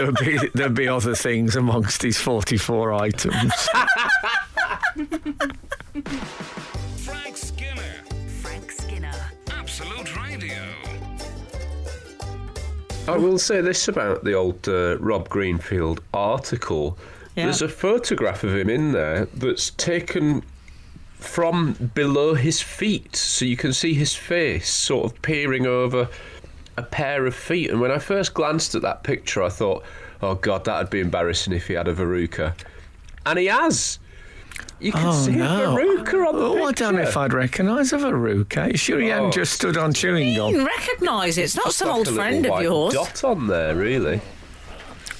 there'd be other things amongst his 44 items. Frank Skinner. Frank Skinner. Absolute Radio. I will say this about the old Rob Greenfield article. Yeah. There's a photograph of him in there that's taken from below his feet, so you can see his face sort of peering over a pair of feet. And when I first glanced at that picture, I thought, oh God, that'd be embarrassing if he had a verruca. And he has. You can see a verruca on the picture. I don't know if I'd recognise a verruca. You sure he hadn't just stood on chewing You gum? can recognise it. It's not Just some like old a little friend of white yours. dot on there, really.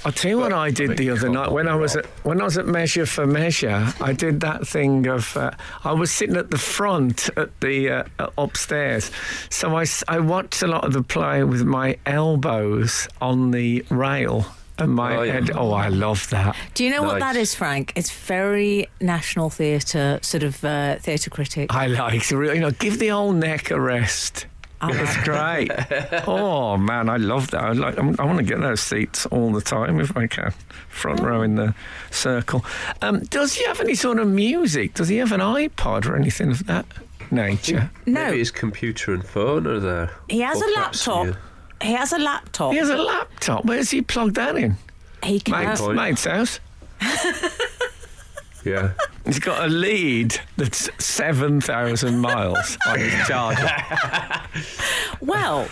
I'll tell you what I did the other night when I was at Measure for Measure. I did that thing of I was sitting at the front at the upstairs, so I watched a lot of the play with my elbows on the rail and my head. Oh, I love that. Do you know what Nice. that is, Frank? It's very National Theatre, sort of theatre critic. I like to give the old neck a rest. It's great. Oh man, I love that. I want to get those seats all the time if I can. Front row in the circle. Does he have any sort of music? Does he have an iPod or anything of that nature? No, Maybe his computer and phone are there. he has Or a perhaps laptop. He has a laptop. He has a laptop. Where's he plugged that in? He can. point. Mate's house. Yeah. He's got a lead that's 7,000 miles on his charger. Well,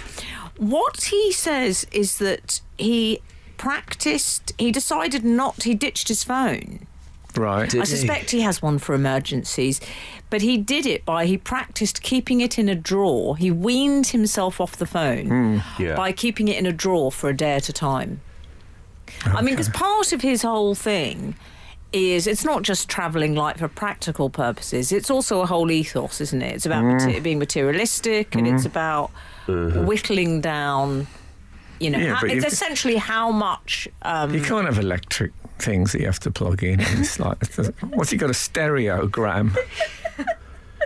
what he says is that he decided he ditched his phone. Right. I suspect he has one for emergencies, but he did it he practiced keeping it in a drawer. He weaned himself off the phone Yeah. by keeping it in a drawer for a day at a time. I mean, because part of his whole thing is it's not just travelling light for practical purposes. It's also a whole ethos, isn't it? It's about being materialistic, and it's about whittling down. but It's essentially how much. You can't have electric things that you have to plug in. It's like, what's he got, a stereogram?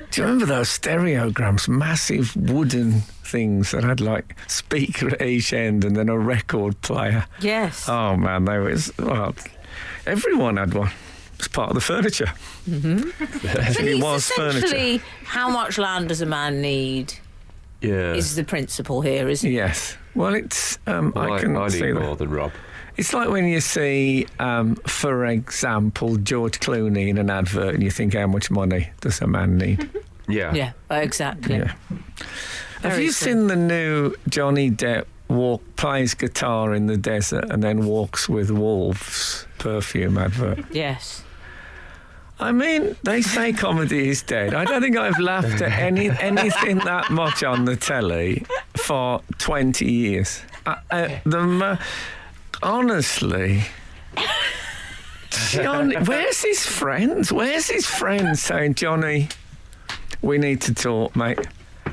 Do you remember those stereograms? Massive wooden things that had like speaker at each end and then a record player. Yes. Oh man, Everyone had one. It's part of the furniture. It was essentially, furniture. how much land does a man need? Yeah. Is the principle here, isn't it? Yes. Well, it's. I can I see need that. more than Rob. It's like when you see, for example, George Clooney in an advert, and you think, how much money does a man need? Yeah. Yeah, exactly. Yeah. Have Very you simple. seen the new Johnny Depp plays guitar in the desert and then walks with wolves perfume advert? Yes. I mean, they say comedy is dead. I don't think I've laughed at anything that much on the telly for 20 years. Honestly, Johnny, where's his friends? Where's his friends saying, Johnny, we need to talk, mate?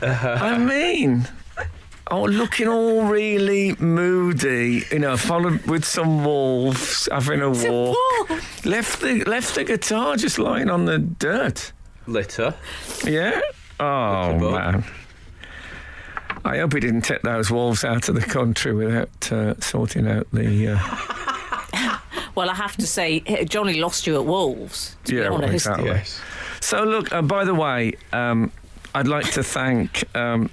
I mean, looking all really moody, followed with some wolves, having a walk. Left the guitar just lying on the dirt. Litter. Yeah? Oh, man. I hope he didn't take those wolves out of the country without sorting out the... Well, I have to say, Johnny lost you at Wolves, to be honest. Exactly. Yes. So, look, by the way, I'd like to thank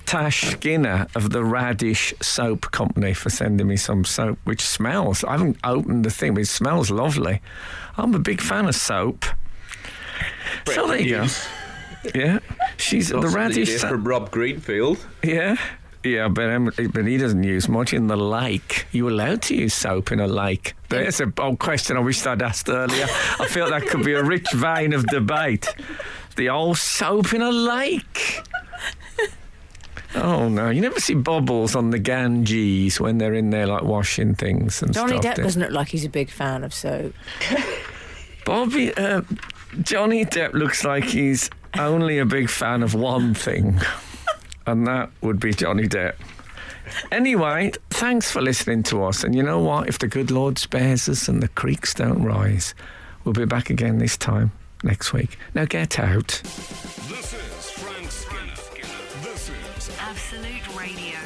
Tash Skinner of the Radish Soap Company for sending me some soap, which smells. I haven't opened the thing, but it smells lovely. I'm a big fan of soap. So there you go. Yeah, she's the Radish from Rob Greenfield. Yeah, but he doesn't use much in the lake. Are you allowed to use soap in a lake? There's a old question I wished I'd asked earlier. I feel that could be a rich vein of debate. The old soap in a lake. Oh, no. You never see bubbles on the Ganges when they're in there, like, washing things and Johnny stuff. Depp doesn't look like he's a big fan of soap. Johnny Depp looks like he's only a big fan of one thing, and that would be Johnny Depp. Anyway, thanks for listening to us. And you know what? If the good Lord spares us and the creeks don't rise, we'll be back again this time next week. Now get out. This is Frank Skinner. This is Absolute Radio.